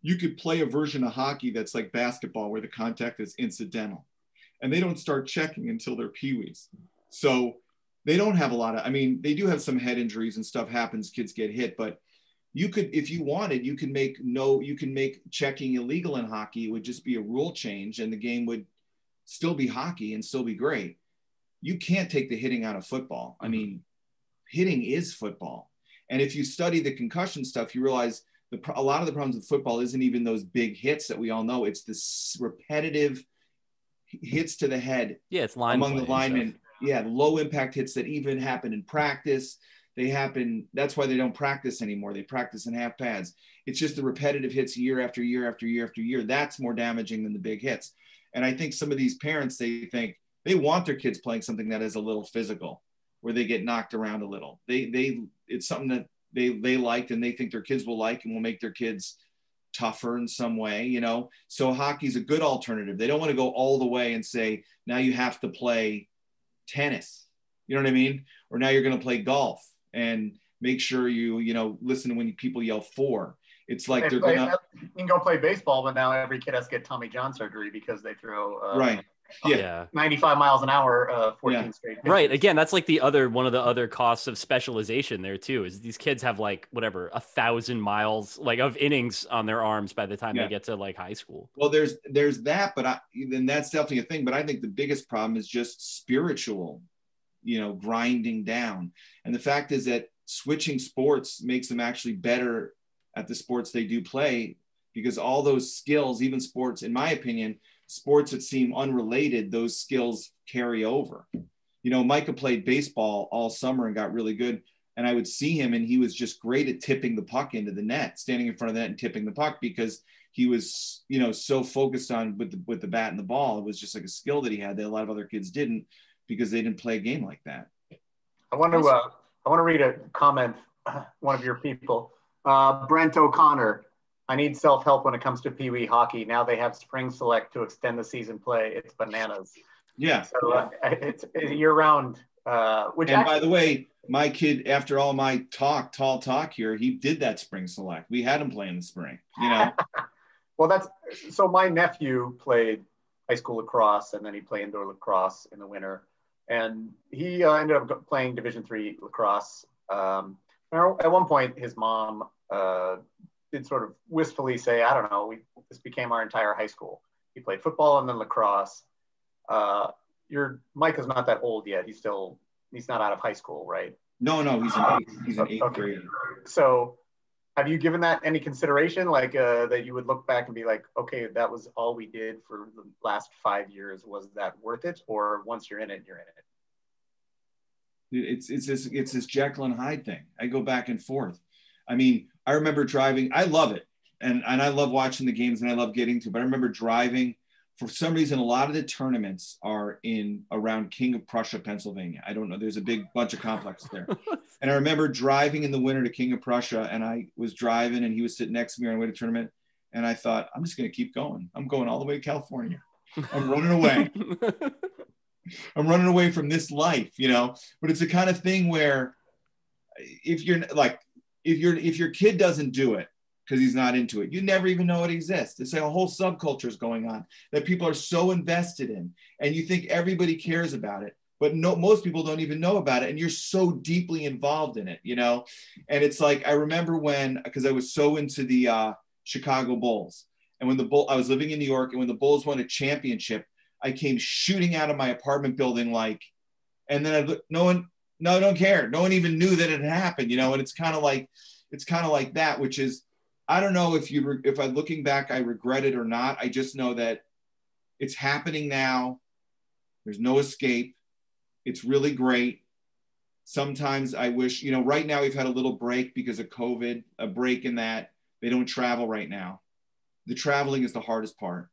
You could play a version of hockey that's like basketball where the contact is incidental, and they don't start checking until they're peewees. So they don't have a lot of, they do have some head injuries and stuff happens, kids get hit, but you could, if you wanted, you can make checking illegal in hockey. It would just be a rule change and the game would still be hockey and still be great. You can't take the hitting out of football. Hitting is football. And if you study the concussion stuff, you realize A lot of the problems with football isn't even those big hits that we all know. It's the repetitive hits to the head. Yeah, it's line among the linemen. Yeah, low impact hits that even happen in practice. They happen. That's why they don't practice anymore. They practice in half pads. It's just the repetitive hits year after year after year after year. That's more damaging than the big hits. And I think some of these parents, they think they want their kids playing something that is a little physical, where they get knocked around a little. It's something that they liked and they think their kids will like and will make their kids tougher in some way, you know? So hockey's a good alternative. They don't want to go all the way and say, now you have to play tennis, you know what I mean? Or now you're going to play golf and make sure you know, listen to when people yell for. It's like they're going to. You can go play baseball, but now every kid has to get Tommy John surgery because they throw right. Yeah. 95 miles an hour, 14 straight pitches. Right. Again, that's like one of the other costs of specialization there too, is these kids have like 1,000 miles like of innings on their arms by the time they get to like high school. Well, there's that, but then that's definitely a thing. But I think the biggest problem is just spiritual, you know, grinding down. And the fact is that switching sports makes them actually better at the sports they do play, because all those skills, even sports, in my opinion, sports that seem unrelated, those skills carry over. You know, Micah played baseball all summer and got really good. And I would see him and he was just great at tipping the puck into the net, standing in front of the net and tipping the puck, because he was, you know, so focused on with the bat and the ball. It was just like a skill that he had that a lot of other kids didn't, because they didn't play a game like that. I want to read a comment, one of your people, Brent O'Connor. I need self-help when it comes to Pee Wee hockey. Now they have spring select to extend the season play. It's bananas. Yeah. So it's year-round. By the way, my kid, after all my tall talk here, he did that spring select. We had him play in the spring, you know. Well, so my nephew played high school lacrosse, and then he played indoor lacrosse in the winter. And he ended up playing Division III lacrosse. At one point, his mom did sort of wistfully say, I don't know, this became our entire high school. He played football and then lacrosse. Micah's not that old yet. He's not out of high school, right? No, he's an eighth grader. So have you given that any consideration? Like that you would look back and be like, okay, that was all we did for the last 5 years. Was that worth it? Or once you're in it, you're in it? It's this Jekyll and Hyde thing. I go back and forth. I mean, I remember driving. I love it, and I love watching the games, and I love getting to. But I remember driving. For some reason, a lot of the tournaments are around King of Prussia, Pennsylvania. I don't know. There's a big bunch of complexes there. And I remember driving in the winter to King of Prussia, and I was driving, and he was sitting next to me on the way to tournament. And I thought, I'm just going to keep going. I'm going all the way to California. I'm running away. I'm running away from this life, you know. But it's the kind of thing where if your kid doesn't do it because he's not into it, you never even know it exists. It's like a whole subculture is going on that people are so invested in, and you think everybody cares about it, but most people don't even know about it, and you're so deeply involved in it, you know. And it's like, I remember because I was so into the Chicago Bulls, and when I was living in New York, and when the Bulls won a championship, I came shooting out of my apartment building, and then no one cared. No one even knew that it had happened, you know. And it's kind of like that, which is, I don't know if I'm looking back, I regret it or not. I just know that it's happening now. There's no escape. It's really great. Sometimes I wish, you know, right now we've had a little break because of COVID, a break in that they don't travel right now. The traveling is the hardest part.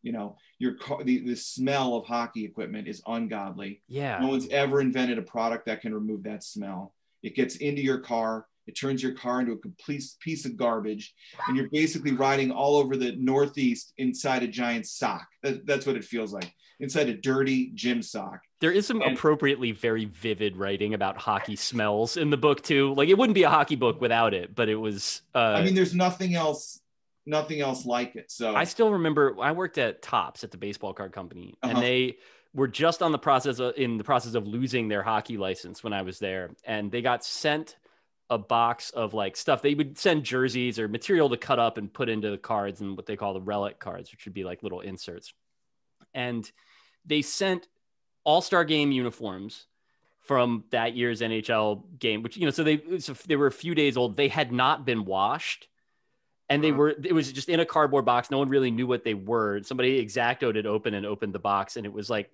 You know, the smell of hockey equipment is ungodly. Yeah. No one's ever invented a product that can remove that smell. It gets into your car. It turns your car into a complete piece of garbage. And you're basically riding all over the Northeast inside a giant sock. That's what it feels like. Inside a dirty gym sock. There is some appropriately very vivid writing about hockey smells in the book too. Like, it wouldn't be a hockey book without it, but it was, I mean, there's nothing else like it. So I still remember I worked at Topps at the baseball card company, and they were just in the process of losing their hockey license when I was there. And they got sent a box of like stuff. They would send jerseys or material to cut up and put into the cards, and what they call the relic cards, which would be like little inserts. And they sent all-star game uniforms from that year's NHL game, which, you know, so they were a few days old. They had not been washed. and it was just in a cardboard box. No one really knew what they were. Somebody X-Actoed it open and opened the box. And it was like,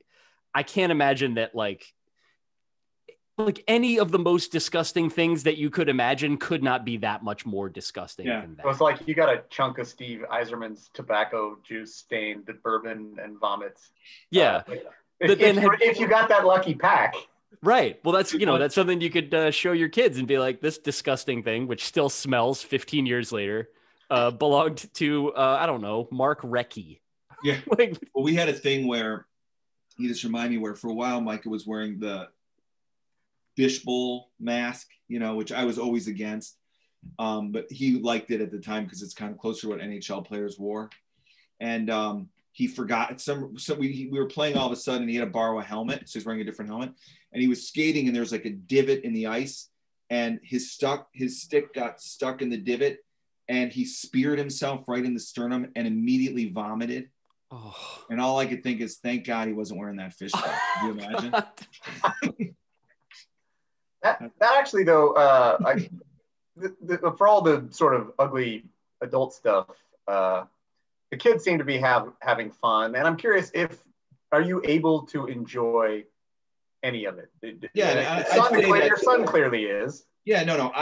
I can't imagine that like any of the most disgusting things that you could imagine could not be that much more disgusting than that. It was like you got a chunk of Steve Eiserman's tobacco juice stained bourbon and vomits. Yeah. If you got that lucky pack. Right. Well, that's something you could show your kids and be like, this disgusting thing, which still smells 15 years later, belonged to, I don't know, Mark Recchi. Yeah. Well, we had a thing where, you just remind me, where for a while Micah was wearing the fishbowl mask, which I was always against. But he liked it at the time because it's kind of closer to what NHL players wore. And he forgot we were playing all of a sudden, and he had to borrow a helmet. So he's wearing a different helmet, and he was skating, and there's like a divot in the ice, and his stick got stuck in the divot, and he speared himself right in the sternum and immediately vomited. Oh. And all I could think is, thank God he wasn't wearing that fishbowl. Can you imagine? that actually, though, for all the sort of ugly adult stuff, the kids seem to be having fun, and I'm curious, are you able to enjoy any of it? Yeah, your son clearly is. Yeah, no.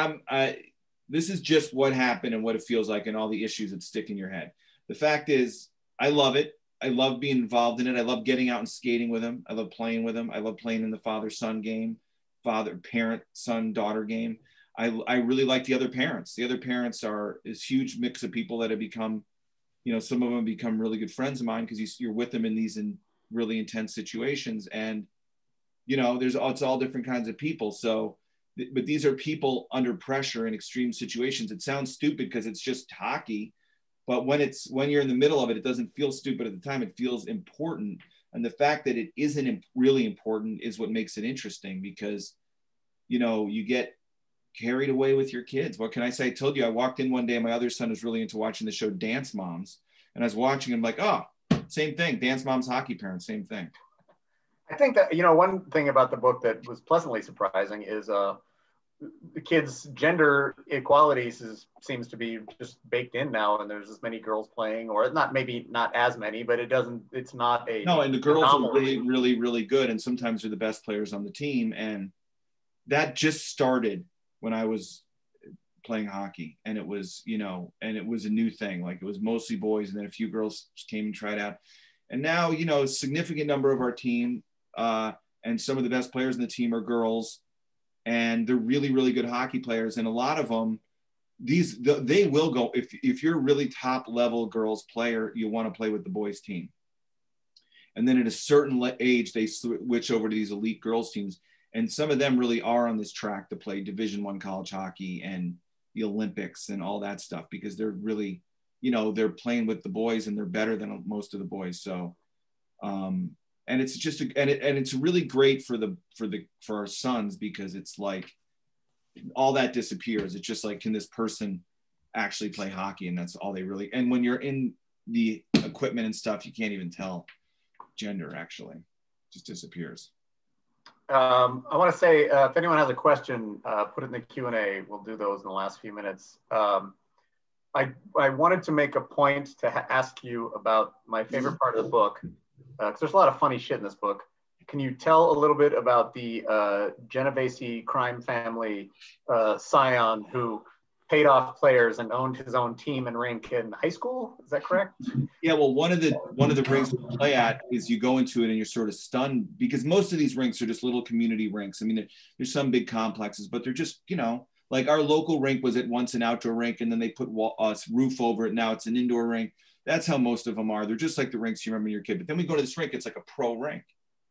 This is just what happened and what it feels like, and all the issues that stick in your head. The fact is, I love it. I love being involved in it. I love getting out and skating with him. I love playing with him. I love playing in the father-son game, parent, son, daughter game. I really like the other parents. The other parents are this huge mix of people that have become, some of them become really good friends of mine because you're with them in these really intense situations. And, it's all different kinds of people. So, but these are people under pressure in extreme situations. It sounds stupid because it's just hockey, but when you're in the middle of it, it doesn't feel stupid at the time. It feels important. And the fact that it isn't really important is what makes it interesting because, you get carried away with your kids. What can I say? I told you, I walked in one day and my other son was really into watching the show Dance Moms. And I was watching him like, oh, same thing. Dance Moms, hockey parents, same thing. I think that, one thing about the book that was pleasantly surprising is the kids' gender equality seems to be just baked in now. And there's as many girls playing, or maybe not as many, but it's not a. No, and the girls are really, really, really good. And sometimes they're the best players on the team. And that just started when I was playing hockey, and it was, and it was a new thing. Like it was mostly boys, and then a few girls came and tried out. And now, a significant number of our team and some of the best players in the team are girls, and they're really, really good hockey players. And a lot of them, they will go, if you're a really top level girls player, you want to play with the boys team. And then at a certain age, they switch over to these elite girls teams. And some of them really are on this track to play Division I college hockey and the Olympics and all that stuff, because they're really, they're playing with the boys and they're better than most of the boys. So, and it's just, and it's really great for our sons, because it's like all that disappears. It's just like, can this person actually play hockey? And that's all they really, and when you're in the equipment and stuff, you can't even tell gender, actually. It just disappears. I want to say, if anyone has a question, put it in the Q&A. We'll do those in the last few minutes. I wanted to make a point to ask you about my favorite part of the book, because there's a lot of funny shit in this book. Can you tell a little bit about the Genovese crime family scion who paid off players and owned his own team and rink in high school? Is that correct? Yeah, well, one of the rinks we play at is you go into it and you're sort of stunned, because most of these rinks are just little community rinks. I mean, there's some big complexes, but they're just, like our local rink was at once an outdoor rink, and then they put a roof over it. Now it's an indoor rink. That's how most of them are. They're just like the rinks you remember when you're a kid. But then we go to this rink, it's like a pro rink,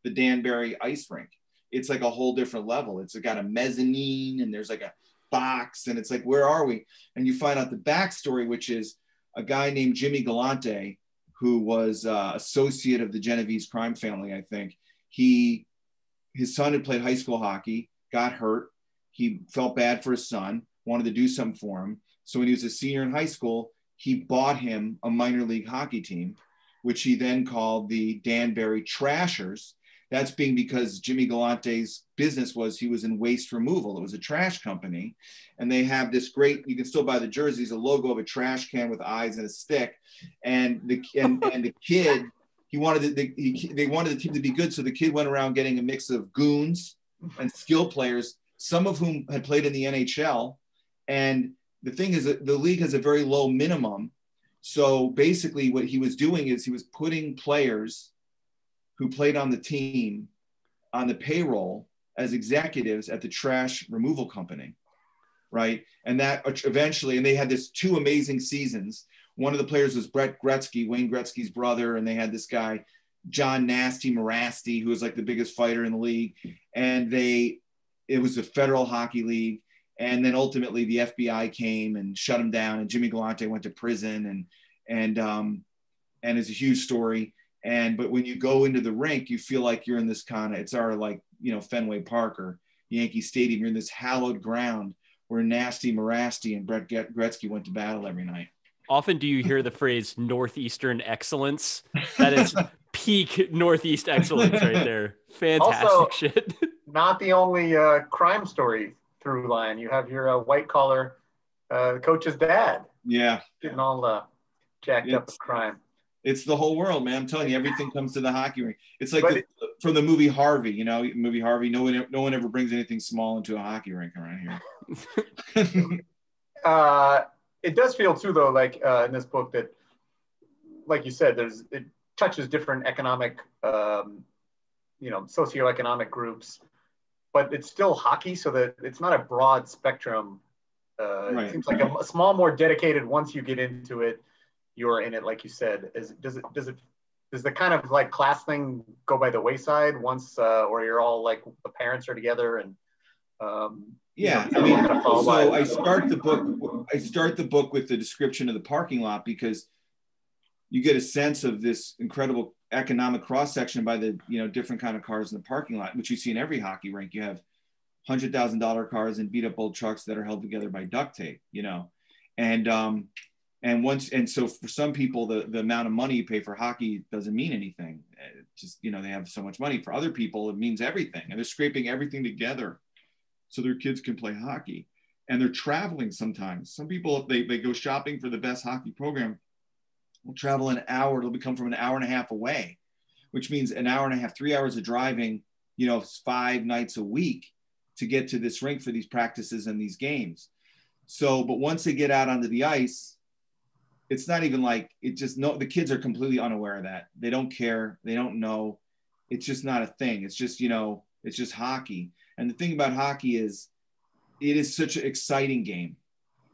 the Danbury ice rink. It's like a whole different level. It's got a mezzanine, and there's like a box, and it's like, where are we? And you find out the backstory, which is a guy named Jimmy Galante, who was associate of the Genovese crime family, I think. His son had played high school hockey, got hurt. He felt bad for his son, wanted to do something for him. So when he was a senior in high school, he bought him a minor league hockey team, which he then called the Danbury Trashers. That's being because Jimmy Galante's business was he was in waste removal. It was a trash company. And they have this great, you can still buy the jerseys, a logo of a trash can with eyes and a stick. And the kid, they wanted the team to be good. So the kid went around getting a mix of goons and skill players, some of whom had played in the NHL. And the thing is that the league has a very low minimum. So basically what he was doing is he was putting players who played on the team on the payroll as executives at the trash removal company, right? And that eventually, and they had this 2 amazing seasons. One of the players was Brett Gretzky, Wayne Gretzky's brother, and they had this guy, John Nasty Morasti, who was like the biggest fighter in the league. And it was a federal hockey league. And then ultimately the FBI came and shut him down, and Jimmy Galante went to prison, and it's a huge story. But when you go into the rink, you feel like you're in this kind of, it's our like, Fenway Park or Yankee Stadium. You're in this hallowed ground where Nasty Morasti and Brett Gretzky went to battle every night. Often do you hear the phrase Northeastern excellence? That is peak Northeast excellence right there. Fantastic also, shit. Not the only crime story through line. You have your white collar coach's dad. Yeah. Getting all jacked up with crime. It's the whole world, man. I'm telling you, everything comes to the hockey rink. It's like from the movie Harvey, movie Harvey, no one ever brings anything small into a hockey rink around here. It does feel too, though, like in this book that, like you said, it touches different economic, socioeconomic groups, but it's still hockey, so that it's not a broad spectrum. Right. It seems like a small, more dedicated. Once you get into it, you're in it, like you said. Does the kind of like class thing go by the wayside once, or you're all like the parents are together and yeah, I mean, so I start the book with the description of the parking lot, because you get a sense of this incredible economic cross section by the different kind of cars in the parking lot, which you see in every hockey rink. You have $100,000 cars and beat up old trucks that are held together by duct tape, and so for some people, the amount of money you pay for hockey doesn't mean anything. They have so much money. For other people, it means everything, and they're scraping everything together so their kids can play hockey. And they're traveling sometimes. Some people, if they go shopping for the best hockey program, will travel an hour. It'll become from an hour and a half away, which means an hour and a half, 3 hours of driving, 5 nights a week to get to this rink for these practices and these games. So, but once they get out onto the ice, it's not even like the kids are completely unaware of that. They don't care. They don't know. It's just not a thing. It's just, it's just hockey. And the thing about hockey is it is such an exciting game.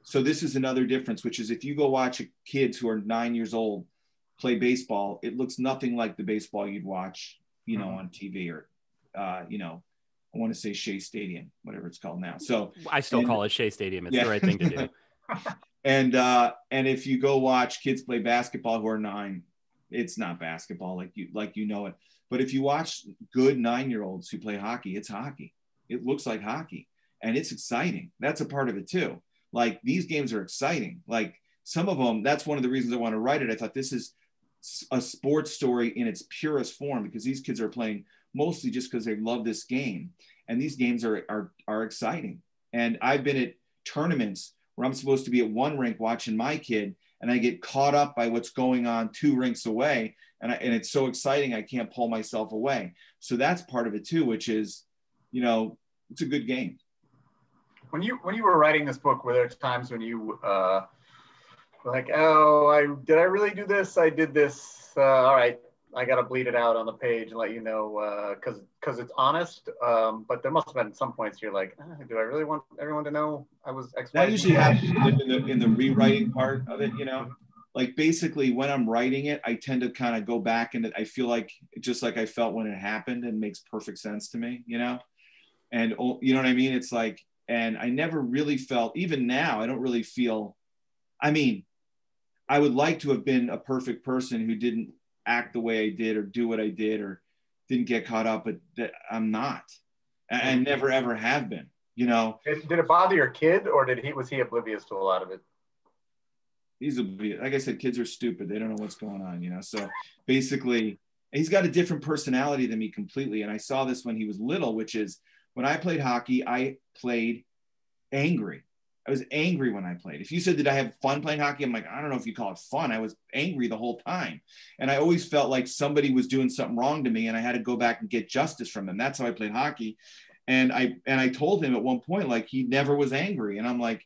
So this is another difference, which is if you go watch kids who are 9 years old play baseball, it looks nothing like the baseball you'd watch, on TV or, I want to say Shea Stadium, whatever it's called now. So I still call it Shea Stadium. It's the right thing to do. And if you go watch kids play basketball who are 9, it's not basketball like you know it. But if you watch good 9-year-olds who play hockey, it's hockey. It looks like hockey, and it's exciting. That's a part of it too. Like, these games are exciting. Like, some of them, that's one of the reasons I want to write it. I thought this is a sports story in its purest form, because these kids are playing mostly just because they love this game, and these games are exciting. And I've been at tournaments where I'm supposed to be at one rink watching my kid, and I get caught up by what's going on 2 rinks away. And it's so exciting, I can't pull myself away. So that's part of it too, which is, it's a good game. When you were writing this book, were there times when you were like, oh, did I really do this? I did this. All right, I got to bleed it out on the page and let you know, because it's honest. But there must have been some points you're like, do I really want everyone to know I was X? That usually happens in the rewriting part of it, Like, basically when I'm writing it, I tend to kind of go back, and I feel like just like I felt when it happened, and makes perfect sense to me, And you know what I mean? It's like, and I never really felt, even now, I don't really feel, I mean, I would like to have been a perfect person who didn't act the way I did or do what I did or didn't get caught up, but that I'm not. I never, ever have been, Did it bother your kid, or was he oblivious to a lot of it? He's like I said, kids are stupid. They don't know what's going on, So basically, he's got a different personality than me completely. And I saw this when he was little, which is when I played hockey, I played angry. I was angry when I played. If you said, did I have fun playing hockey? I'm like, I don't know if you call it fun. I was angry the whole time. And I always felt like somebody was doing something wrong to me and I had to go back and get justice from them. That's how I played hockey. And I told him at one point, like, he never was angry. And I'm like,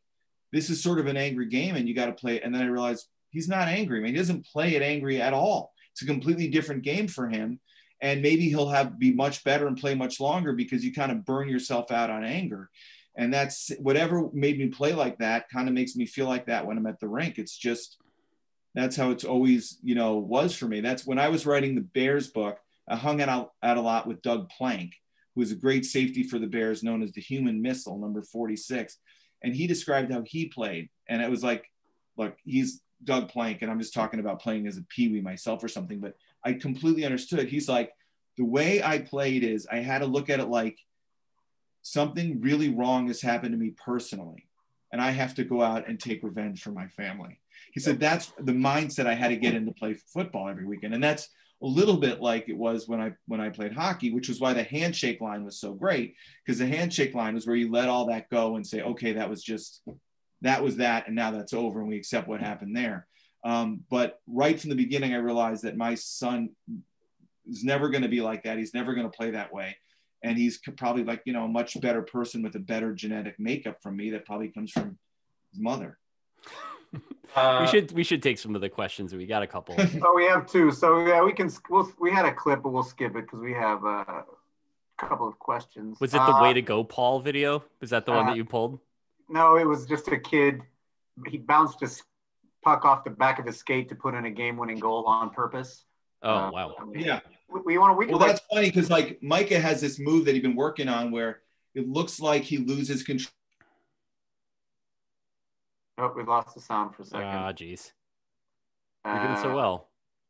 this is sort of an angry game and you got to play it. And then I realized he's not angry. I mean, he doesn't play it angry at all. It's a completely different game for him. And maybe he'll be much better and play much longer because you kind of burn yourself out on anger. And that's whatever made me play like that kind of makes me feel like that when I'm at the rink. It's just, that's how it's always, was for me. That's when I was writing the Bears book, I hung out a lot with Doug Plank, who was a great safety for the Bears, known as the human missile, number 46. And he described how he played. And it was like, look, he's Doug Plank, and I'm just talking about playing as a peewee myself or something, but I completely understood. He's like, the way I played is I had to look at it like, something really wrong has happened to me personally, and I have to go out and take revenge for my family. He said, that's the mindset I had to get into play football every weekend. And that's a little bit like it was when I played hockey, which was why the handshake line was so great, because the handshake line was where you let all that go and say, okay, that was that. And now that's over. And we accept what happened there. But right from the beginning, I realized that my son is never going to be like that. He's never going to play that way. And he's probably like, a much better person with a better genetic makeup from me that probably comes from his mother. We should take some of the questions. We got a couple. Oh, we have two. So yeah, we had a clip, but we'll skip it because we have a couple of questions. Was it the Way to Go, Paul video? Was that the one that you pulled? No, it was just a kid. He bounced his puck off the back of his skate to put in a game-winning goal on purpose. Oh, wow. Yeah. Well, that's funny because like Micah has this move that he's been working on where it looks like he loses control. Oh, we lost the sound for a second. Ah, geez. You're doing so well.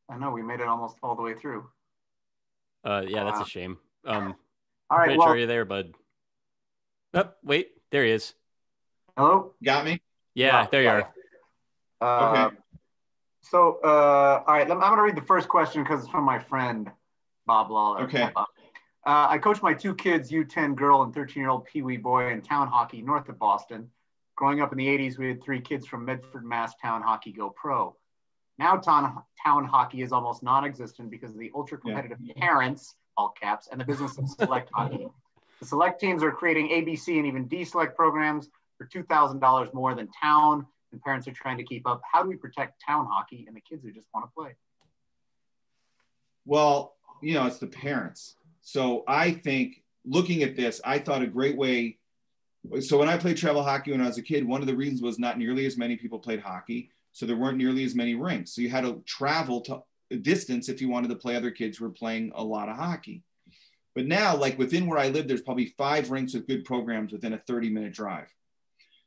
I know, we made it almost all the way through. Yeah, that's a shame. All right, Rich, are you there, bud? Oh, wait, there he is. Hello? Got me? Yeah, there you are. Okay. So, all right, I'm going to read the first question because it's from my friend, Bob Lawler. Okay. I coach my two kids, U10 girl and 13-year-old Pee-wee boy, in town hockey north of Boston. Growing up in the 80s, we had 3 kids from Medford, Mass. Town hockey go pro. Now town hockey is almost non-existent because of the ultra-competitive parents, all caps, and the business of select hockey. The select teams are creating ABC and even D-select programs for $2,000 more than town, and parents are trying to keep up. How do we protect town hockey and the kids who just want to play? Well, it's the parents. So I think looking at this, I thought a great way. So when I played travel hockey when I was a kid, one of the reasons was not nearly as many people played hockey. So there weren't nearly as many rinks. So you had to travel to a distance if you wanted to play other kids who were playing a lot of hockey. But now, like within where I live, there's probably 5 rinks with good programs within a 30-minute drive.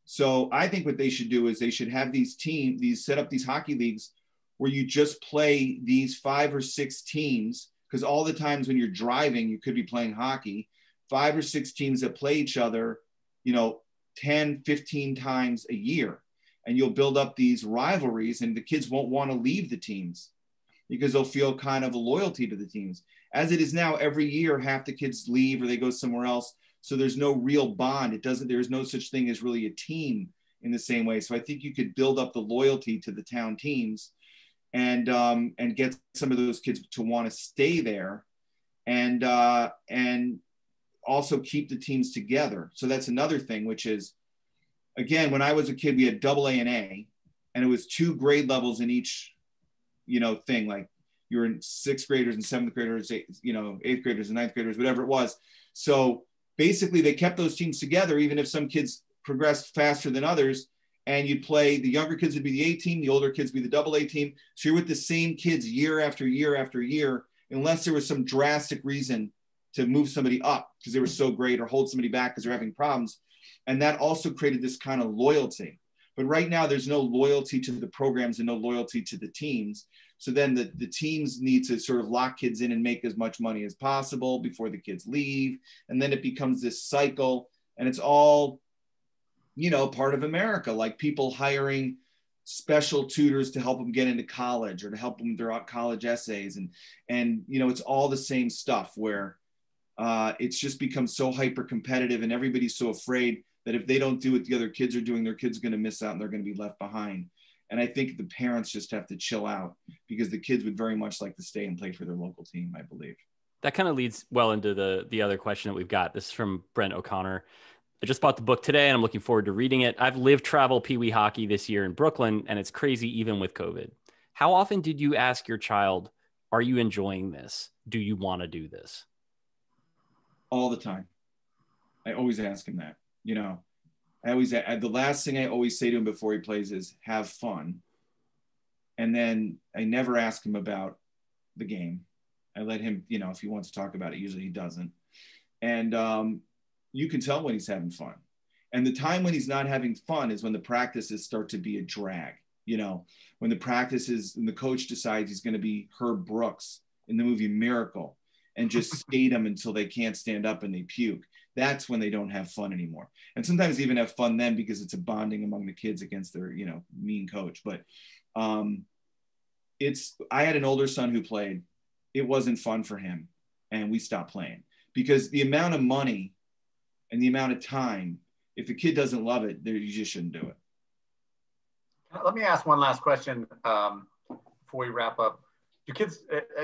So I think what they should do is they should have set up these hockey leagues where you just play these 5 or 6 teams, because all the times when you're driving, you could be playing hockey, 5 or 6 teams that play each other, 10, 15 times a year. And you'll build up these rivalries and the kids won't want to leave the teams because they'll feel kind of a loyalty to the teams. As it is now, every year, half the kids leave or they go somewhere else. So there's no real bond. There's no such thing as really a team in the same way. So I think you could build up the loyalty to the town teams and get some of those kids to want to stay there and also keep the teams together. So that's another thing, which is, again, when I was a kid, we had AA and A, and it was 2 grade levels in each, thing. Like you were in 6th graders and 7th graders, 8th graders and 9th graders, whatever it was. So basically they kept those teams together, even if some kids progressed faster than others, and you'd play, the younger kids would be the A team, the older kids would be the AA team. So you're with the same kids year after year after year, unless there was some drastic reason to move somebody up because they were so great or hold somebody back because they're having problems. And that also created this kind of loyalty. But right now there's no loyalty to the programs and no loyalty to the teams. So then the teams need to sort of lock kids in and make as much money as possible before the kids leave. And then it becomes this cycle, and it's all, part of America, like people hiring special tutors to help them get into college or to help them with their college essays. And you know, it's all the same stuff where it's just become so hyper competitive and everybody's so afraid that if they don't do what the other kids are doing, their kids are going to miss out and they're going to be left behind. And I think the parents just have to chill out because the kids would very much like to stay and play for their local team, I believe. That kind of leads well into the other question that we've got. This is from Brent O'Connor. I just bought the book today and I'm looking forward to reading it. I've lived travel Pee Wee hockey this year in Brooklyn, and it's crazy even with COVID. How often did you ask your child, are you enjoying this? Do you want to do this? All the time. I always ask him that. You know, the last thing I always say to him before he plays is have fun. And then I never ask him about the game. I let him, you know, if he wants to talk about it, usually he doesn't. And you can tell when he's having fun. And the time when he's not having fun is when the practices start to be a drag. You know, when the practices and the coach decides he's going to be Herb Brooks in the movie Miracle and just skate them until they can't stand up and they puke. That's when they don't have fun anymore. And sometimes even have fun then because it's a bonding among the kids against their, you know, mean coach. But I had an older son who played. It wasn't fun for him. And we stopped playing because the amount of money and the amount of time, if the kid doesn't love it, you just shouldn't do it. Let me ask one last question before we wrap up. Is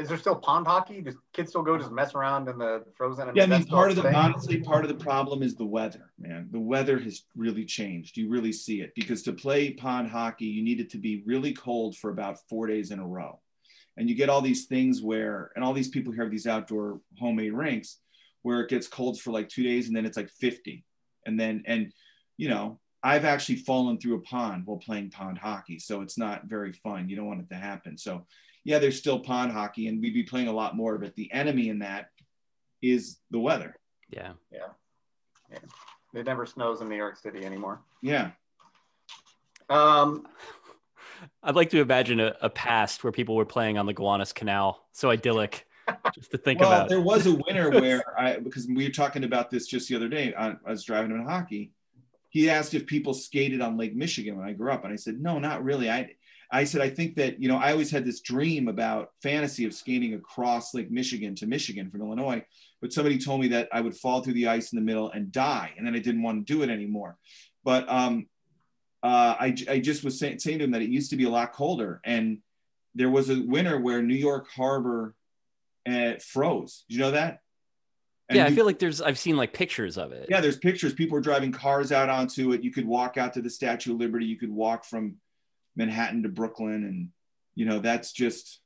there still pond hockey? Do kids still go just mess around in the frozen? Yeah, I mean, honestly, part of the problem is the weather, man. The weather has really changed. You really see it because to play pond hockey, you need it to be really cold for about 4 days in a row. And you get all these things where, and all these people here have these outdoor homemade rinks where it gets cold for like 2 days and then it's like 50. And you know, I've actually fallen through a pond while playing pond hockey. So it's not very fun. You don't want it to happen. So yeah, there's still pond hockey and we'd be playing a lot more, but the enemy in that is the weather. Yeah. It never snows in New York City anymore. Yeah. I'd like to imagine a past where people were playing on the Gowanus Canal. So idyllic just to think about. Well, there was a winter where because we were talking about this just the other day, I was driving him in hockey. He asked if people skated on Lake Michigan when I grew up. And I said, no, not really. I said, I think that, you know, I always had this dream about fantasy of skating across Lake Michigan to Michigan from Illinois, but somebody told me that I would fall through the ice in the middle and die. And then I didn't want to do it anymore. But I just was saying to him that it used to be a lot colder. And there was a winter where New York Harbor froze. Did you know that? And yeah, I feel like I've seen like pictures of it. Yeah, there's pictures. People were driving cars out onto it. You could walk out to the Statue of Liberty. You could walk from Manhattan to Brooklyn. And, you know, that's just,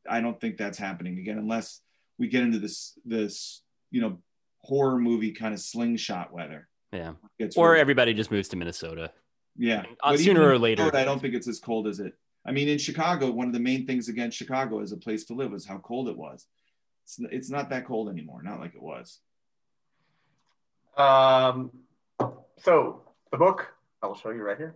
I don't think that's happening again, unless we get into this, you know, horror movie kind of slingshot weather. Yeah. Or really, everybody just moves to Minnesota. Yeah. Sooner or later. I don't think it's as cold as it. I mean, in Chicago, one of the main things against Chicago as a place to live was how cold it was. It's not that cold anymore. Not like it was. So the book, I will show you right here.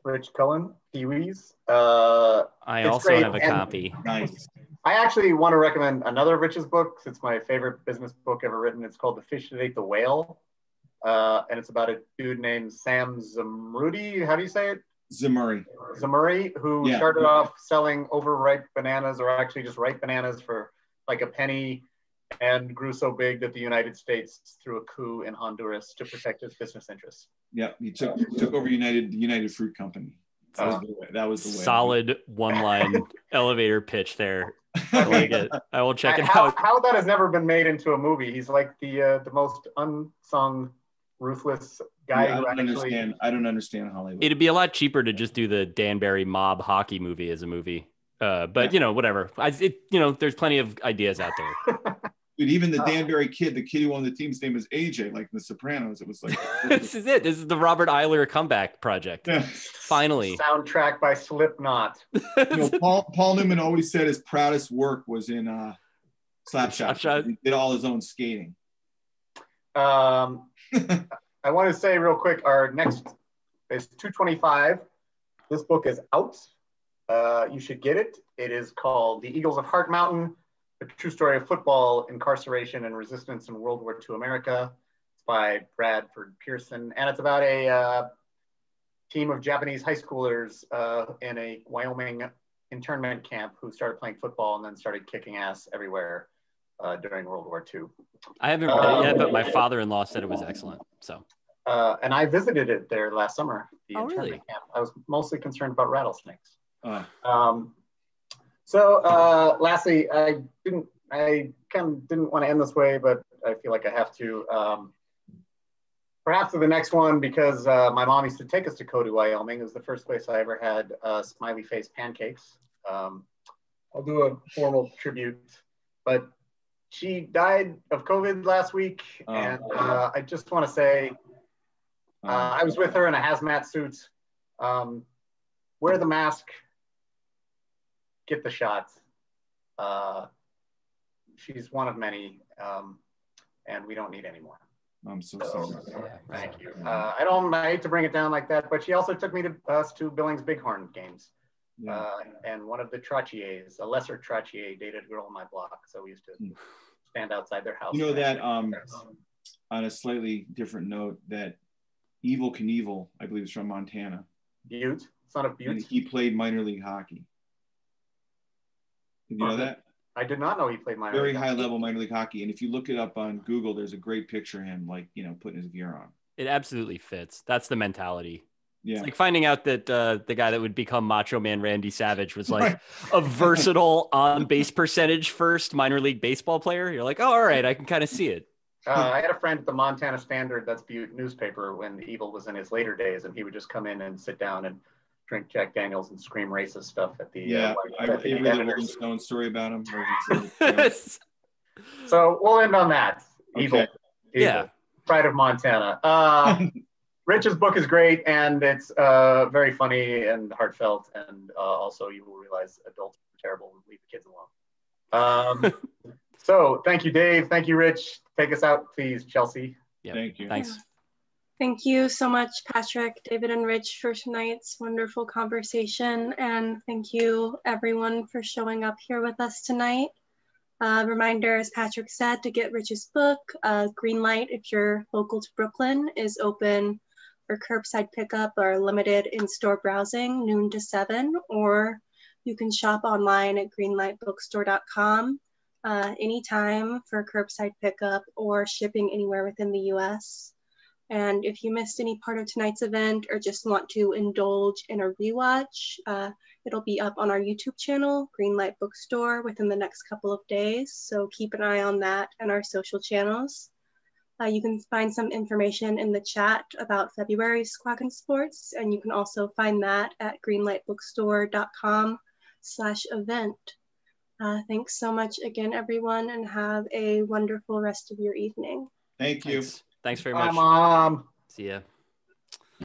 Rich Cohen, Pee Wee's. I also great. have a copy. Nice. I actually want to recommend another of Rich's books. It's my favorite business book ever written. It's called The Fish That Ate the Whale. And it's about a dude named Sam Zamrudi. How do you say it? Zamuri, who started off selling overripe bananas, or actually just ripe bananas, for like a penny, and grew so big that the United States threw a coup in Honduras to protect his business interests. Yeah, he took over United Fruit Company. That was the way. Solid one-line elevator pitch there. I like it. I will check it out. How that has never been made into a movie. He's like the most unsung, ruthless guy. Yeah, I don't understand Hollywood. It'd be a lot cheaper to just do the Danbury mob hockey movie as a movie. But you know, whatever. There's plenty of ideas out there. Dude, even the Danbury kid, the kid who won the team's name is AJ, like The Sopranos. It was like this is it. This is the Robert Eiler comeback project. Yeah. Finally. Soundtrack by Slipknot. Paul Newman always said his proudest work was in Slapshot. He did all his own skating. I want to say real quick, our next is 225. This book is out. You should get it. It is called The Eagles of Heart Mountain, A True Story of Football, Incarceration, and Resistance in World War II America. It's by Bradford Pearson. And it's about team of Japanese high schoolers in a Wyoming internment camp who started playing football and then started kicking ass everywhere during World War II. I haven't read it yet, but my father-in-law said it was excellent. So, and I visited it there last summer. The internment really? camp. I was mostly concerned about rattlesnakes. Uh, Lastly, I kind of didn't want to end this way, but I feel like I have to. Perhaps for the next one, because my mom used to take us to Cody, Wyoming. It was the first place I ever had smiley face pancakes. I'll do a formal tribute, but she died of COVID last week. And I just want to say, I was with her in a hazmat suit. Wear the mask, get the shot. She's one of many, and we don't need any more. I'm so sorry. Thank you. I hate to bring it down like that, but she also took me to Billings Bighorn games. Yeah. And one of the Trottiers, a lesser Trottier, dated a girl on my block. So we used to stand outside their house. You know that on a slightly different note, that Evel Knievel, I believe, is from Montana. Butte, son of Butte. And he played minor league hockey. Did you know that? I did not know he played minor Very league high level minor league hockey. And if you look it up on Google, there's a great picture of him, like, putting his gear on. it absolutely fits. That's the mentality. Yeah. It's like finding out that the guy that would become Macho Man Randy Savage was like a versatile on base percentage first minor league baseball player. You're like, oh, all right, I can kind of see it. I had a friend at the Montana Standard, that's Butte newspaper, when Evil was in his later days, and he would just come in and sit down and drink Jack Daniels and scream racist stuff at the I read the Rolling Stone story about him. So we'll end on that. Evil. Okay. Yeah. Pride of Montana. Rich's book is great, and it's very funny and heartfelt, and also you will realize adults are terrible and leave the kids alone. So thank you, Dave. Thank you, Rich. Take us out, please, Chelsea. Yeah. Thank you. Thanks. Yeah. Thank you so much, Patrick, David, and Rich, for tonight's wonderful conversation. And thank you, everyone, for showing up here with us tonight. Reminder, as Patrick said, to get Rich's book, Greenlight, if you're local to Brooklyn, is open for curbside pickup or limited in-store browsing, noon to 7, or you can shop online at greenlightbookstore.com anytime for curbside pickup or shipping anywhere within the US. And if you missed any part of tonight's event or just want to indulge in a rewatch, it'll be up on our YouTube channel, Greenlight Bookstore, within the next couple of days. So keep an eye on that and our social channels. You can find some information in the chat about February's Squawkin Sports, and you can also find that at greenlightbookstore.com/event. Thanks so much again, everyone, and have a wonderful rest of your evening. Thank you. Thanks very much. Bye, Mom. See ya.